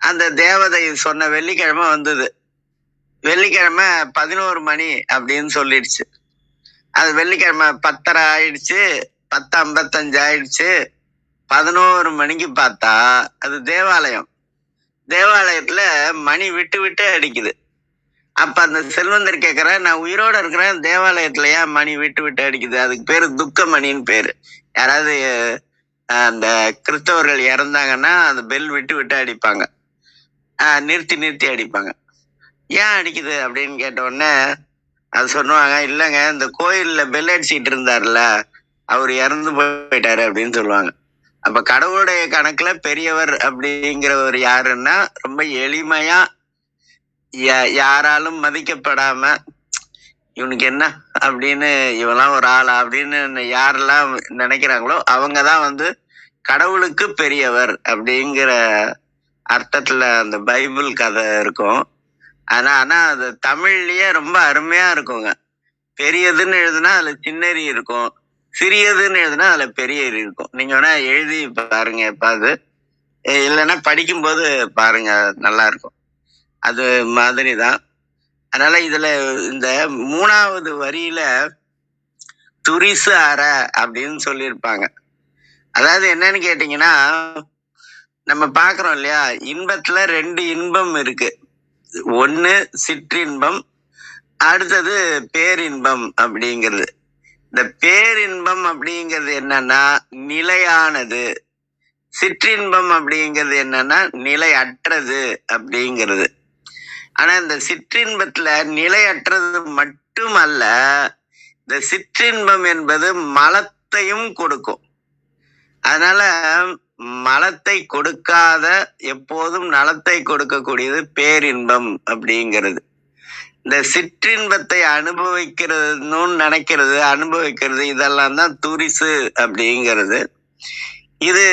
அந்த தேவதை சொன்ன வெள்ளிக்கிழமை வந்தது. வெள்ளிக்கிழமை 11 மணி அப்படின்னு சொல்லிடுச்சு. அது வெள்ளிக்கிழமை 10:30 ஆயிடுச்சு, 10:55 ஆயிடுச்சு. 11 மணிக்கு பார்த்தா அது தேவாலயம். தேவாலயத்துல மணி விட்டு விட்டு அடிக்குது. அப்ப அந்த செல்வந்தர் கேக்குற, நான் உயிரோட இருக்கிறேன், தேவாலயத்துல ஏன் மணி விட்டு விட்டு அடிக்குது? அதுக்கு பேரு துக்க மணின்னு பேரு. யாராவது அந்த கிறிஸ்தவர்கள் இறந்தாங்கன்னா அந்த பெல் விட்டு விட்டு அடிப்பாங்க, நிறுத்தி நிறுத்தி அடிப்பாங்க. ஏன் அடிக்குது அப்படின்னு கேட்ட உடனே அது சொல்லுவாங்க, இல்லைங்க இந்த கோயில்ல பெல் அடிச்சுட்டு இருந்தாருல, அவர் இறந்து போயிட்டாரு அப்படின்னு சொல்லுவாங்க. அப்ப கடவுளுடைய கணக்குல பெரியவர் அப்படிங்கிறவர் யாருன்னா, ரொம்ப எளிமையா யாராலும் மதிக்கப்படாம, இவனுக்கு என்ன அப்படின்னு, இவெல்லாம் ஒரு ஆளா அப்படின்னு யாரெல்லாம் நினைக்கிறாங்களோ அவங்கதான் வந்து கடவுளுக்கு பெரியவர் அப்படிங்கிற அர்த்தத்துல அந்த பைபிள் கதை இருக்கும். ஆனா அது தமிழ்லயே ரொம்ப அருமையா இருக்குங்க. பெரியதுன்னு எழுதுனா அதுல சின்னரி இருக்கும், சிறியதுன்னு எழுதுனா அதுல பெரிய இருக்கும். நீங்க வேணா எழுதி பாருங்க எப்பாவது, இல்லைன்னா படிக்கும்போது பாருங்க, நல்லா இருக்கும். அது மாதிரிதான். அதனால இதுல இந்த 3வது வரியில துரிசு அற அப்படின்னு சொல்லியிருப்பாங்க. அதாவது என்னன்னு கேட்டீங்கன்னா, நம்ம பாக்குறோம் இல்லையா, இன்பத்துல 2 இன்பம் இருக்கு. ஒண்ணு சிற்றின்பம், அடுத்தது பேரின்பம் அப்படிங்கிறது. இந்த பேரின்பம் அப்படிங்கிறது என்னன்னா நிலையானது, சிற்றின்பம் அப்படிங்கிறது என்னன்னா நிலையற்றது அப்படிங்கிறது. ஆனா இந்த சிற்றின்பத்துல நிலையற்றது மட்டுமல்ல, இந்த சிற்றின்பம் என்பது மலத்தையும் கொடுக்கும். அதனால மலத்தை கொடுக்காத, எப்போதும் நலத்தை கொடுக்கக்கூடியது பேரின்பம் அப்படிங்கிறது. இந்த சிற்றின்பத்தை அனுபவிக்கிறதுன்னு நினைக்கிறது, அனுபவிக்கிறது, இதெல்லாம் தான் துரிசு அப்படிங்கிறது. இது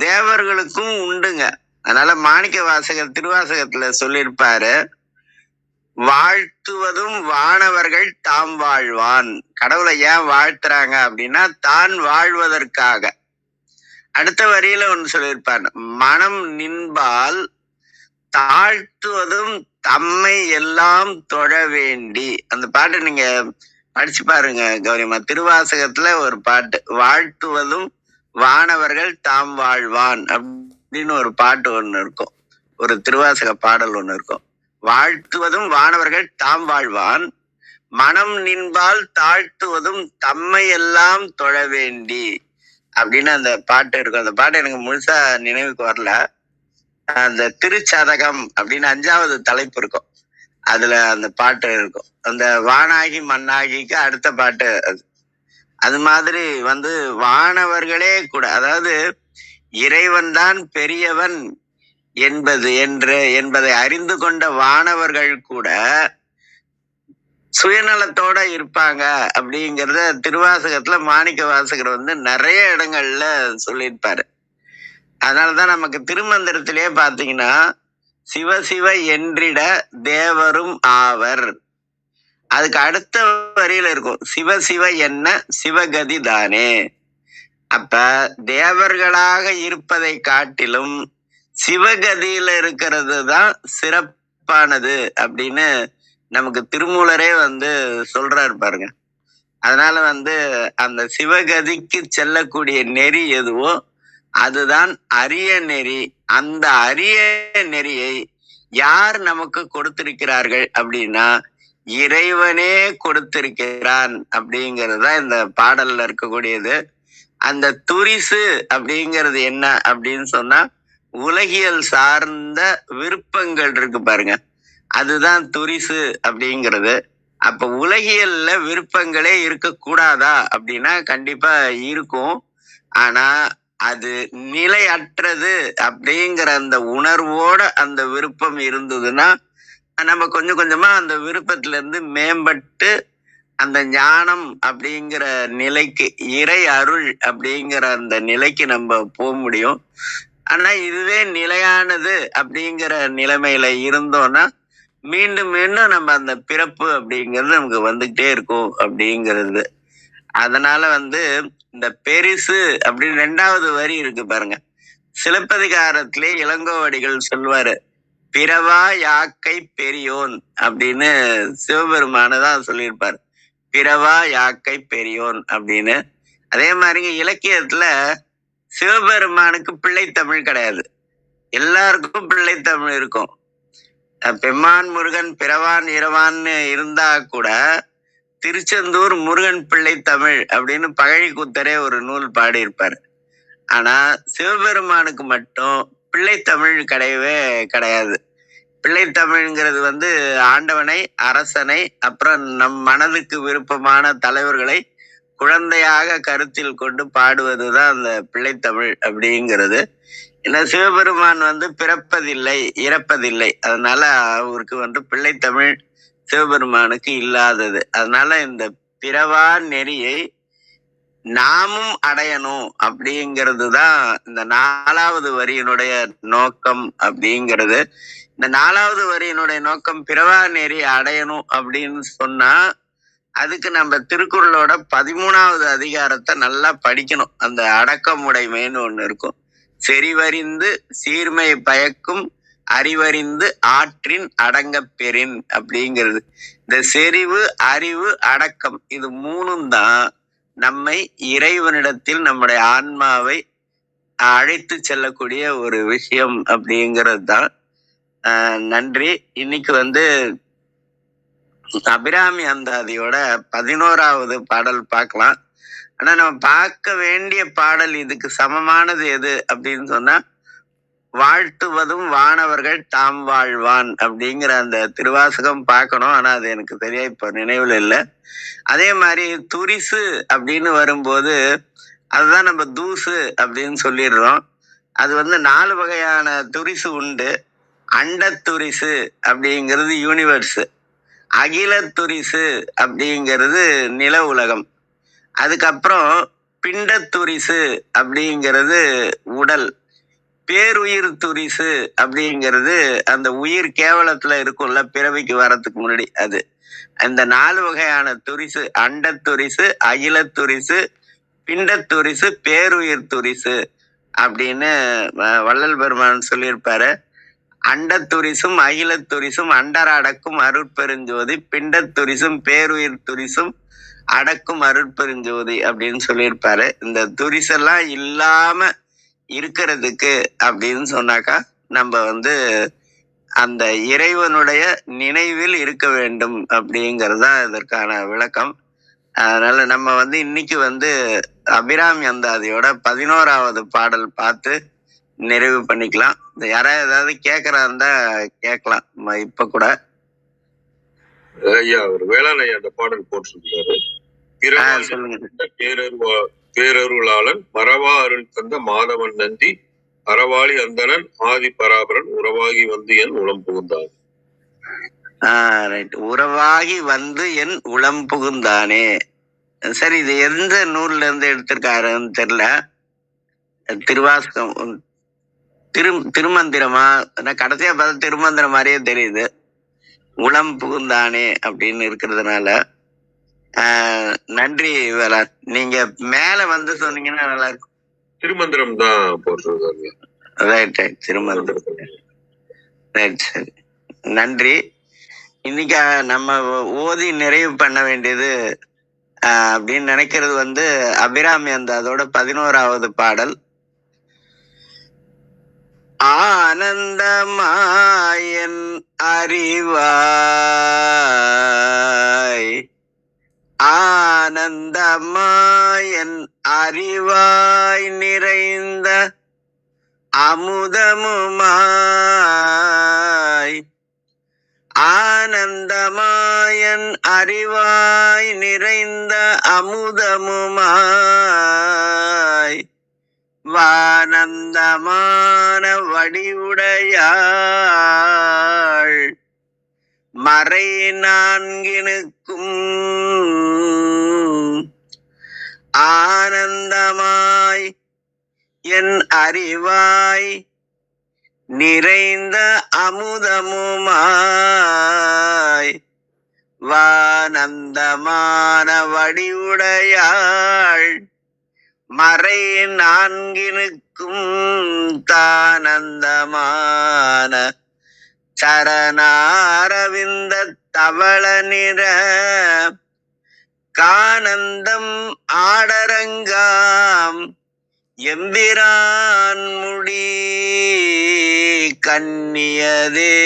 தேவர்களுக்கும் உண்டுங்க. அதனால மாணிக்க வாசகர் திருவாசகத்துல சொல்லியிருப்பாரு, வாழ்த்துவதும் வானவர்கள் தாம் வாழ்வான். கடவுளை ஏன் வாழ்த்துறாங்க அப்படின்னா தான் வாழ்வதற்காக. அடுத்த வரியில ஒன்று சொல்லியிருப்பார், மனம் நின்பால் தாழ்த்துவதும் தம்மை எல்லாம் தொழ வேண்டி. அந்த பாட்டு நீங்க படிச்சு பாருங்க கௌரிமா. திருவாசகத்துல ஒரு பாட்டு, வாழ்த்துவதும் வானவர்கள் தாம் வாழ்வான் அப்படின்னு ஒரு பாட்டு ஒண்ணு இருக்கும், ஒரு திருவாசக பாடல் ஒண்ணு இருக்கும். வாழ்த்துவதும் வானவர்கள் தாம் வாழ்வான், மனம் நின்பால் தாழ்த்துவதும் தம்மை எல்லாம் தொழ வேண்டி அப்படின்னு அந்த பாட்டு இருக்கும். அந்த பாட்டு எனக்கு முழுசா நினைவுக்கு வரல. அந்த திருச்சதகம் அப்படின்னு 5வது தலைப்பு இருக்கும், அதுல அந்த பாட்டு இருக்கும். அந்த வானாகி மண்ணாகிக்கு அடுத்த பாட்டு அது. அது மாதிரி வந்து வானவர்களே கூட, அதாவது இறைவன் தான் பெரியவன் என்பதை அறிந்து கொண்ட வானவர்கள் கூட சுயநலத்தோட இருப்பாங்க அப்படிங்கிறத திருவாசகத்துல மாணிக்க வாசகர் வந்து நிறைய இடங்கள்ல சொல்லியிருப்பாரு. அதனாலதான் நமக்கு திருமந்திரத்திலேயே பாத்தீங்கன்னா, சிவ சிவ என்றிட தேவரும் ஆவர். அதுக்கு அடுத்த வரியில இருக்கும், சிவ சிவ என்ன சிவகதி தானே. அப்ப தேவர்களாக இருப்பதை காட்டிலும் சிவகதியில இருக்கிறது தான் சிறப்பானது அப்படின்னு நமக்கு திருமூலரே வந்து சொல்றாரு பாருங்க. அதனால வந்து அந்த சிவகதிக்கு செல்லக்கூடிய நெறி எதுவோ அதுதான் அரிய நெறி. அந்த அரிய நெறியை யார் நமக்கு கொடுத்திருக்கிறார்கள் அப்படின்னா இறைவனே கொடுத்திருக்கிறான் அப்படிங்கிறது தான் இந்த பாடல்ல இருக்கக்கூடியது. அந்த துரிசு அப்படிங்கிறது என்ன அப்படின்னு சொன்னா, உலகியல் சார்ந்த விருப்பங்கள் இருக்கு பாருங்க, அதுதான் துரிசு அப்படிங்கிறது. அப்ப உலகியல்ல விருப்பங்களே இருக்க கூடாதா அப்படின்னா கண்டிப்பா இருக்கும். ஆனா அது நிலையற்றது அப்படிங்கிற அந்த உணர்வோட அந்த விருப்பம் இருந்ததுன்னா நம்ம கொஞ்சம் கொஞ்சமா அந்த விருப்பத்துல இருந்து மேம்பட்டு அந்த ஞானம் அப்படிங்கிற நிலைக்கு, இறை அருள் அப்படிங்கிற அந்த நிலைக்கு நம்ம போக முடியும். ஆனா இதுவே நிலையானது அப்படிங்கிற நிலைமையில இருந்தோம்னா மீண்டும் மீண்டும் நம்ம அந்த பிறப்பு அப்படிங்கிறது நமக்கு வந்துகிட்டே இருக்கும் அப்படிங்கிறது. அதனால இந்த பெரிசு அப்படின்னு 2வது வரி இருக்கு பாருங்க. சிலப்பதிகாரத்திலே இளங்கோவடிகள் சொல்வாரு, பிறவா யாக்கை பெரியோன் அப்படின்னு சிவபெருமானதான் சொல்லியிருப்பாரு. பிறவா யாக்கை பெரியோன் அப்படின்னு. அதே மாதிரிங்க இலக்கியத்துல சிவபெருமானுக்கு பிள்ளைத்தமிழ் கிடையாது. எல்லாருக்கும் பிள்ளைத்தமிழ் இருக்கும். பெம்மான் முருகன் பிறவான் இரவான்னு இருந்தா கூட திருச்செந்தூர் முருகன் பிள்ளை தமிழ் அப்படின்னு பகழி கூத்தரே ஒரு நூல் பாடியிருப்பாரு. ஆனா சிவபெருமானுக்கு மட்டும் பிள்ளைத்தமிழ் கிடையவே கிடையாது. பிள்ளைத்தமிழ்ங்கிறது ஆண்டவனை, அரசனை, அப்புறம் நம் மனதுக்கு விருப்பமான தலைவர்களை குழந்தையாக கருத்தில் கொண்டு பாடுவதுதான் அந்த பிள்ளைத்தமிழ் அப்படிங்கிறது. ஏன்னா சிவபெருமான் பிறப்பதில்லை, இறப்பதில்லை. அதனால அவருக்கு பிள்ளைத்தமிழ் சிவபெருமானுக்கு இல்லாதது. அதனால இந்த பிறவா நெறியை நாமும் அடையணும் அப்படிங்கிறது தான் இந்த 4வது வரியினுடைய நோக்கம் அப்படிங்கிறது. இந்த 4வது வரியினுடைய நோக்கம் பிறவா நெறி அடையணும் அப்படின்னு சொன்னா அதுக்கு நம்ம திருக்குறளோட 13வது அதிகாரத்தை நல்லா படிக்கணும். அந்த அடக்கமுடைமைன்னு ஒண்ணு இருக்கும். செறிவறிந்து சீர்மை பயக்கும் அறிவறிந்து ஆற்றின் அடங்க பெறின் அப்படிங்கிறது. இந்த செறிவு, அறிவு, அடக்கம் இது 3ம் தான் நம்மை இறைவனிடத்தில் நம்முடைய ஆன்மாவை அழைத்து செல்லக்கூடிய ஒரு விஷயம் அப்படிங்கிறது தான். நன்றி. இன்னைக்கு அபிராமி அந்தாதியோட 11வது பாடல் பார்க்கலாம். ஆனா நம்ம பார்க்க வேண்டிய பாடல் இதுக்கு சமமானது எது அப்படின்னு சொன்னா, வாழ்த்துவதும் வானவர்கள் தாம் வாழ்வான் அப்படிங்கிற அந்த திருவாசகம் பார்க்கணும். ஆனா அது எனக்கு சரியா இப்ப நினைவுல இல்லை. அதே மாதிரி துரிசு அப்படின்னு வரும்போது அதுதான் நம்ம தூசு அப்படின்னு சொல்லிடுறோம். அது 4 வகையான துரிசு உண்டு. அண்டத்துரிசு அப்படிங்கிறது யூனிவர்ஸ், அகில துரிசு அப்படிங்கிறது நில உலகம், அதுக்கப்புறம் பிண்டத்துரிசு அப்படிங்கிறது உடல், பேருயிர் துரிசு அப்படிங்கிறது அந்த உயிர் கேவலத்துல இருக்கும்ல பிறவிக்கு வரத்துக்கு முன்னாடி அது. இந்த 4 வகையான துரிசு, அண்டத்துரிசு, அகிலத்துரிசு, பிண்டத்துரிசு, பேருயிர் துரிசு அப்படின்னு வள்ளல் பெருமான் சொல்லியிருப்பாரு. அண்டத்துரிசும் அகிலத்துரிசும் அண்டர் அடக்கும் அருட்பெருஞ்சோதி, பிண்டத்துரிசும் பேருயிர் துரிசும் அடக்கும் அருட்பெருஞ்சோதி அப்படின்னு சொல்லியிருப்பாரு. இந்த துரிசெல்லாம் இல்லாம இருக்கிறதுக்கு அப்படின்னு சொன்னாக்கா நம்ம அந்த இறைவனுடைய நினைவில் இருக்க வேண்டும் அப்படிங்கறதுதான் இதற்கான விளக்கம். அதனால நம்ம இன்னைக்கு அபிராமி அந்தாதியோட 11வது பாடல் பார்த்து நிறைவு பண்ணிக்கலாம். யாராவது ஏதாவது கேட்கறா இருந்தா கேட்கலாம் இப்ப கூட. ஐயா ஒரு வேளாண் ஐயா அந்த பாடல் போட்டிருக்காரு. சொல்லுங்க. பேரருளாளன் மறவா அருள் தந்த மாதவன் நந்தி அறவாளி அந்தணன் ஆதி பராபரன் உறவாகி என் உளம் புகுந்தான். ரைட். உறவாகி என் உளம் புகுந்தானே. சரி, இது எந்த நூல்ல இருந்து எடுத்திருக்காருன்னு தெரியல. திருவாசகம் திருமந்திரமா? கடைசியா பார்த்தா திருமந்திரம் மாதிரியே தெரியுது. உளம் புகுந்தானே அப்படின்னு இருக்கிறதுனால நன்றி வேளாண். நீங்க மேல சொன்னீங்கன்னா நல்லா இருக்கும். திருமந்திரம் தான் போட்டிருக்காங்க. Right right, Thirumanthiram. ரைட், சரி, நன்றி. இன்னைக்கு நம்ம ஓதி நிறைவு பண்ண வேண்டியது அப்படின்னு நினைக்கிறது அபிராமி அதோட 11வது பாடல். ஆனந்தமாயன் அறிவாய், ஆனந்தமாயன் அறிவாய் நிறைந்த அமுதமுமாய், ஆனந்தமாயன் அறிவாய் நிறைந்த அமுதமுமாய் வானந்தமான வடிவுடையாள் மறை நான்கினுக்கும் ஆனந்தமாய் என் அறிவாய் நிறைந்த அமுதமுமாய் வானந்தமான வடிவுடையாள் மறை நான்கினுக்கும் தானந்தமான சரணாரவிந்த தவள நிற கானந்தம் ஆடரங்காம் எம்பிரான் முடி கண்ணியதே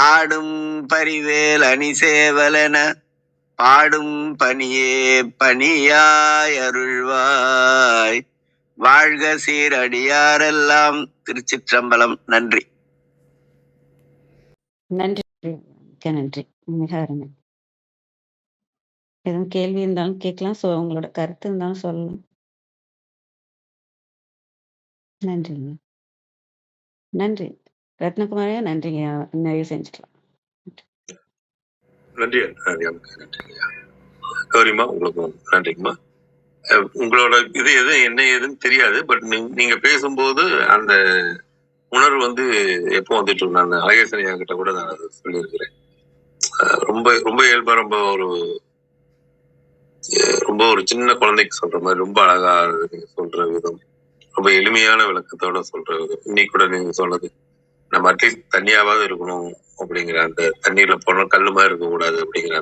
ஆடும் பரிவேல் அணிசேவலன பாடும் பணியே பணியாய் அருள்வாய் வாழ்க சீரடியாரெல்லாம். திருச்சிற்றம்பலம். நன்றி. நன்றி. மிக்க நன்றி. மிக அருமை. எதுவும் கேள்வி இருந்தாலும் கேட்கலாம். உங்களோட கருத்து இருந்தாலும் சொல்லலாம். நன்றிங்க. நன்றி. ரத்னகுமாரியா நன்றிங்க. நிறைவு செஞ்சுக்கலாம். நன்றி. நன்றிங்கய்யா. கௌரிமா உங்களுக்கும் நன்றிங்கம்மா. உங்களோட இது எது என்ன ஏதுன்னு தெரியாது. பட் நீங்க பேசும்போது அந்த உணர்வு வந்து எப்போ வந்துட்டு நான் அழகேசனையா கிட்ட கூட நான் அதை சொல்லியிருக்கிறேன். ரொம்ப ரொம்ப இயல்பா ரொம்ப ஒரு சின்ன குழந்தைக்கு சொல்ற மாதிரி ரொம்ப அழகா நீங்க சொல்ற விதம், ரொம்ப எளிமையான விளக்கத்தோட சொல்ற விதம். இன்னைக்கு கூட நீங்க சொன்னது நம்ம அட்லீஸ்ட் தண்ணியாவது இருக்கணும் அப்படிங்கிற அந்த தண்ணீர்ல போன கல்லு மாதிரி இருக்கக்கூடாது அப்படிங்கிற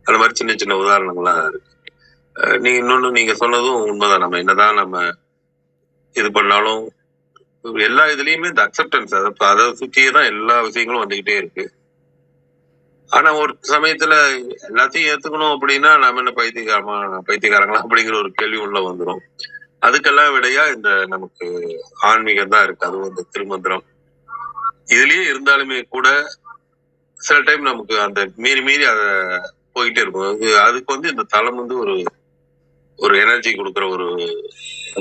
அந்த மாதிரி சின்ன சின்ன உதாரணங்கள்லாம் இருக்கு. நீங்க இன்னொன்னு நீங்க சொன்னதும் உண்மைதான். நம்ம என்னதான் நம்ம இது பண்ணாலும் எல்லா இதுலயுமே இந்த அக்செப்டன்ஸ் அதை சுற்றியே தான் எல்லா விஷயங்களும் வந்துகிட்டே இருக்கு. ஆனா ஒரு சமயத்துல எல்லாத்தையும் ஏத்துக்கணும் அப்படின்னா நம்ம என்ன பைத்தியக்காரங்களா அப்படிங்கிற ஒரு கேள்வி உள்ள வந்துடும். அதுக்கெல்லாம் விடையா இந்த நமக்கு ஆன்மீகம் தான் இருக்கு. அதுவும் இந்த திருமந்திரம் இதுலயே இருந்தாலுமே கூட சில டைம் நமக்கு அந்த மீறி அதை போயிட்டே இருக்கும். அதுக்கு வந்து இந்த தளம் வந்து ஒரு எனர்ஜி கொடுக்குற ஒரு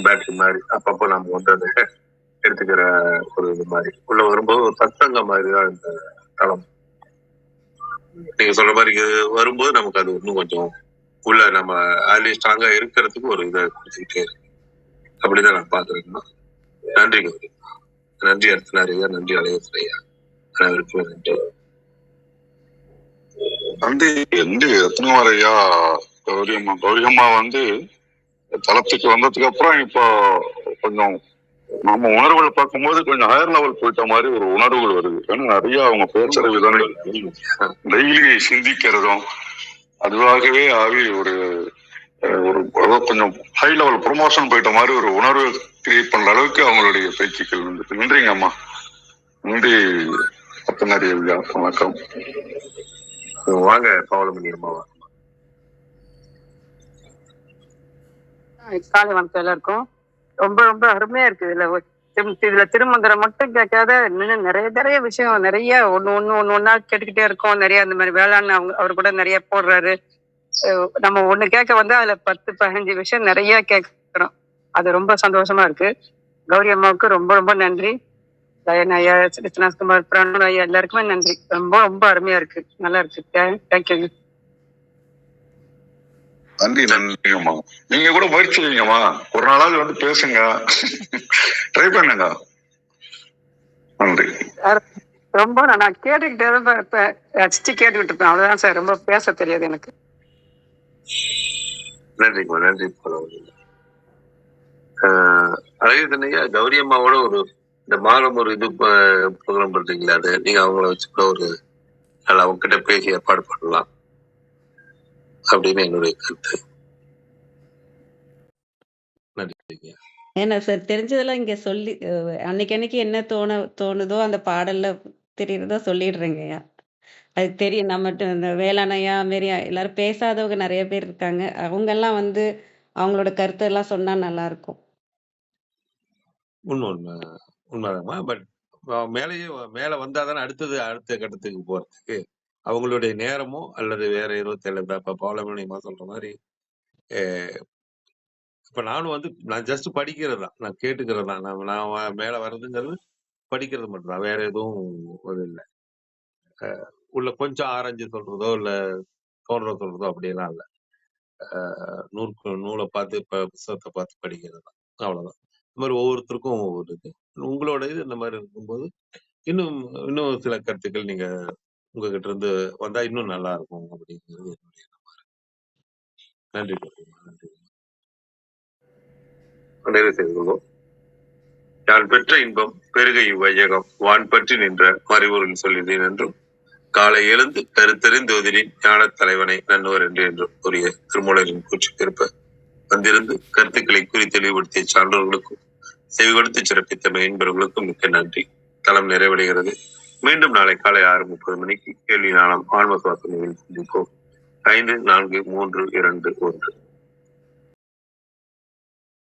பேட்டரி மாதிரி. அப்பப்போ நம்ம வந்து அதை எடுத்துக்கிற ஒரு இது மாதிரி உள்ள வரும்போது ஒரு சத்சங்க மாதிரி தான் இந்த தளம். நீங்க சொல்ற மாதிரி வரும்போது நமக்கு அது இன்னும் கொஞ்சம் உள்ள நம்ம அதுலயே ஸ்ட்ராங்கா இருக்கிறதுக்கு ஒரு இதை கொடுத்துக்கிட்டே இருக்கு. அப்படிதான் நான் பாக்குறேன்னா. நன்றி கௌரி. நன்றி அர்த்தனாரியா. நன்றி அழகேசனையா. அனைவருக்கும் நன்றி. நன்றி. ரத்னகுமாரையா. கௌரியம்மா வந்து தளத்துக்கு வந்ததுக்கு அப்புறம் இப்போ கொஞ்சம் நம்ம உணர்வுகளை பார்க்கும்போது கொஞ்சம் ஹையர் லெவல் போயிட்ட மாதிரி ஒரு உணர்வுகள் வருது. ஏன்னா நிறைய அவங்க பேசுற விதம் டெய்லி சிந்திக்கிறதும் அதுவாகவே ஆகி ஒரு கொஞ்சம் ஹை லெவல் ப்ரொமோஷன் போயிட்ட மாதிரி ஒரு உணர்வு கிரியேட் பண்ற அளவுக்கு அவங்களுடைய பேச்சுக்கள் வந்து. நன்றிங்க அம்மா. நன்றி ரத்னாரி ஐயா. வணக்கம். வாங்க பவளமணி அம்மாவா. காலை வணக்கம் எல்லாருக்கும். ரொம்ப ரொம்ப அருமையா இருக்கு. இதுல திருமந்திரம் மட்டும் கேட்காத இன்னும் நிறைய விஷயம் நிறைய ஒண்ணா கேட்டுக்கிட்டே இருக்கோம். நிறைய அந்த மாதிரி வேளாண் அவர் கூட நிறைய போடுறாரு. நம்ம ஒண்ணு கேட்க வந்து அதுல 10-15 விஷயம் நிறைய கேட்கிறோம். அது ரொம்ப சந்தோஷமா இருக்கு. கௌரி அம்மாவுக்கு ரொம்ப ரொம்ப நன்றி. தயன் ஐயா, கிருஷ்ணாஸ்குமார், பிரணவ் ஐயா எல்லாருக்குமே நன்றி. ரொம்ப ரொம்ப அருமையா இருக்கு. நல்லா இருக்கு. தேங்க்யூ. நன்றி. நன்றிங்கம்மா. நீங்க கூட முயற்சி செய்யுங்கம்மா. ஒரு நாளாவது வந்து பேசுங்க. ட்ரை பண்ணுங்க. நன்றி. ரொம்ப நான் கேட்டுக்கிட்டே கேட்டுக்கிட்டு இருப்பேன். அவ்வளவுதான் சார். ரொம்ப பேச தெரியாது எனக்கு. நன்றிம்மா. நன்றி. அழகேசனையா கௌரி அம்மாவோட இந்த மாதம் ஒரு இது ப்ரோக்ராம் பண்றீங்களா? அது நீங்க அவங்கள வச்சு கூட அவங்க கிட்ட பேசி ஏற்பாடு பண்ணலாம் அப்படின்னு என்னுடைய கருத்து. நன்றி. ஏன்னா சார் தெரிஞ்சதெல்லாம் இங்க சொல்லி அன்னைக்கு என்ன தோணுதோ அந்த பாடல்ல தெரியறதோ சொல்லிடுறேங்கய்யா. அது தெரியும். நம்மகிட்ட இந்த வேளாண்மையா மாரி எல்லாரும் பேசாதவங்க நிறைய பேர் இருக்காங்க. அவங்கெல்லாம் வந்து அவங்களோட கருத்தெல்லாம் சொன்னா நல்லா இருக்கும். உண்மைதாம்மா. பட் மேல வந்தாதானே அடுத்த கட்டத்துக்கு போறதுக்கு அவங்களுடைய நேரமோ அல்லது வேற ஏதோ தெரியல. இப்ப பவளமணியம்மா சொல்ற மாதிரி இப்ப நானும் வந்து நான் ஜஸ்ட் படிக்கிறது தான், நான் கேட்டுக்கிறது தான். நான் மேல வர்றதுங்கிறது படிக்கிறது மட்டும் தான், வேற எதுவும் இது இல்லை. உள்ள கொஞ்சம் ஆராய்ஞ்சு சொல்றதோ இல்ல தோன்ற சொல்றதோ அப்படியெல்லாம் இல்லை. நூலை பார்த்து புத்தகத்தை பார்த்து படிக்கிறது தான், அவ்வளவுதான். இந்த மாதிரி ஒவ்வொருத்தருக்கும் ஒவ்வொரு இது. உங்களோட இது இந்த மாதிரி இருக்கும்போது இன்னும் இன்னும் சில கருத்துக்கள் நீங்க உங்ககிட்ட இருந்து வந்தா இன்னும் நல்லா இருக்கும் அப்படிங்கிறது என்னுடைய எண்ணம். நன்றி பாத்திமா, நன்றி. நிறைவு செய்து கொள்வோம். நான் பெற்ற இன்பம் பெருக இவ்வையகம் வான் பற்றி நின்ற மறைபொருள் சொல்லினேன் என்றும் காலை எழுந்து கருத்தறிந்தோதிரின் ஞான தலைவனை நன்னுவர் என்றும் கூறிய திருமூலரின் கூற்றுக்கேற்ப வந்திருந்து கருத்துக்களை குறி தெளிவுபடுத்திய சான்றோர்களுக்கும் செவி கொடுத்து சிறப்பித்த மெயின்பர்களுக்கும் மிக்க நன்றி. தளம் நிறைவடைகிறது. மீண்டும் நாளை காலை 6:30 மணிக்கு கேள்வி நாளம் ஆன்ம சுவாச நிகழ்ச்சி சந்திப்போம். 5, 4, 3, 2, 1.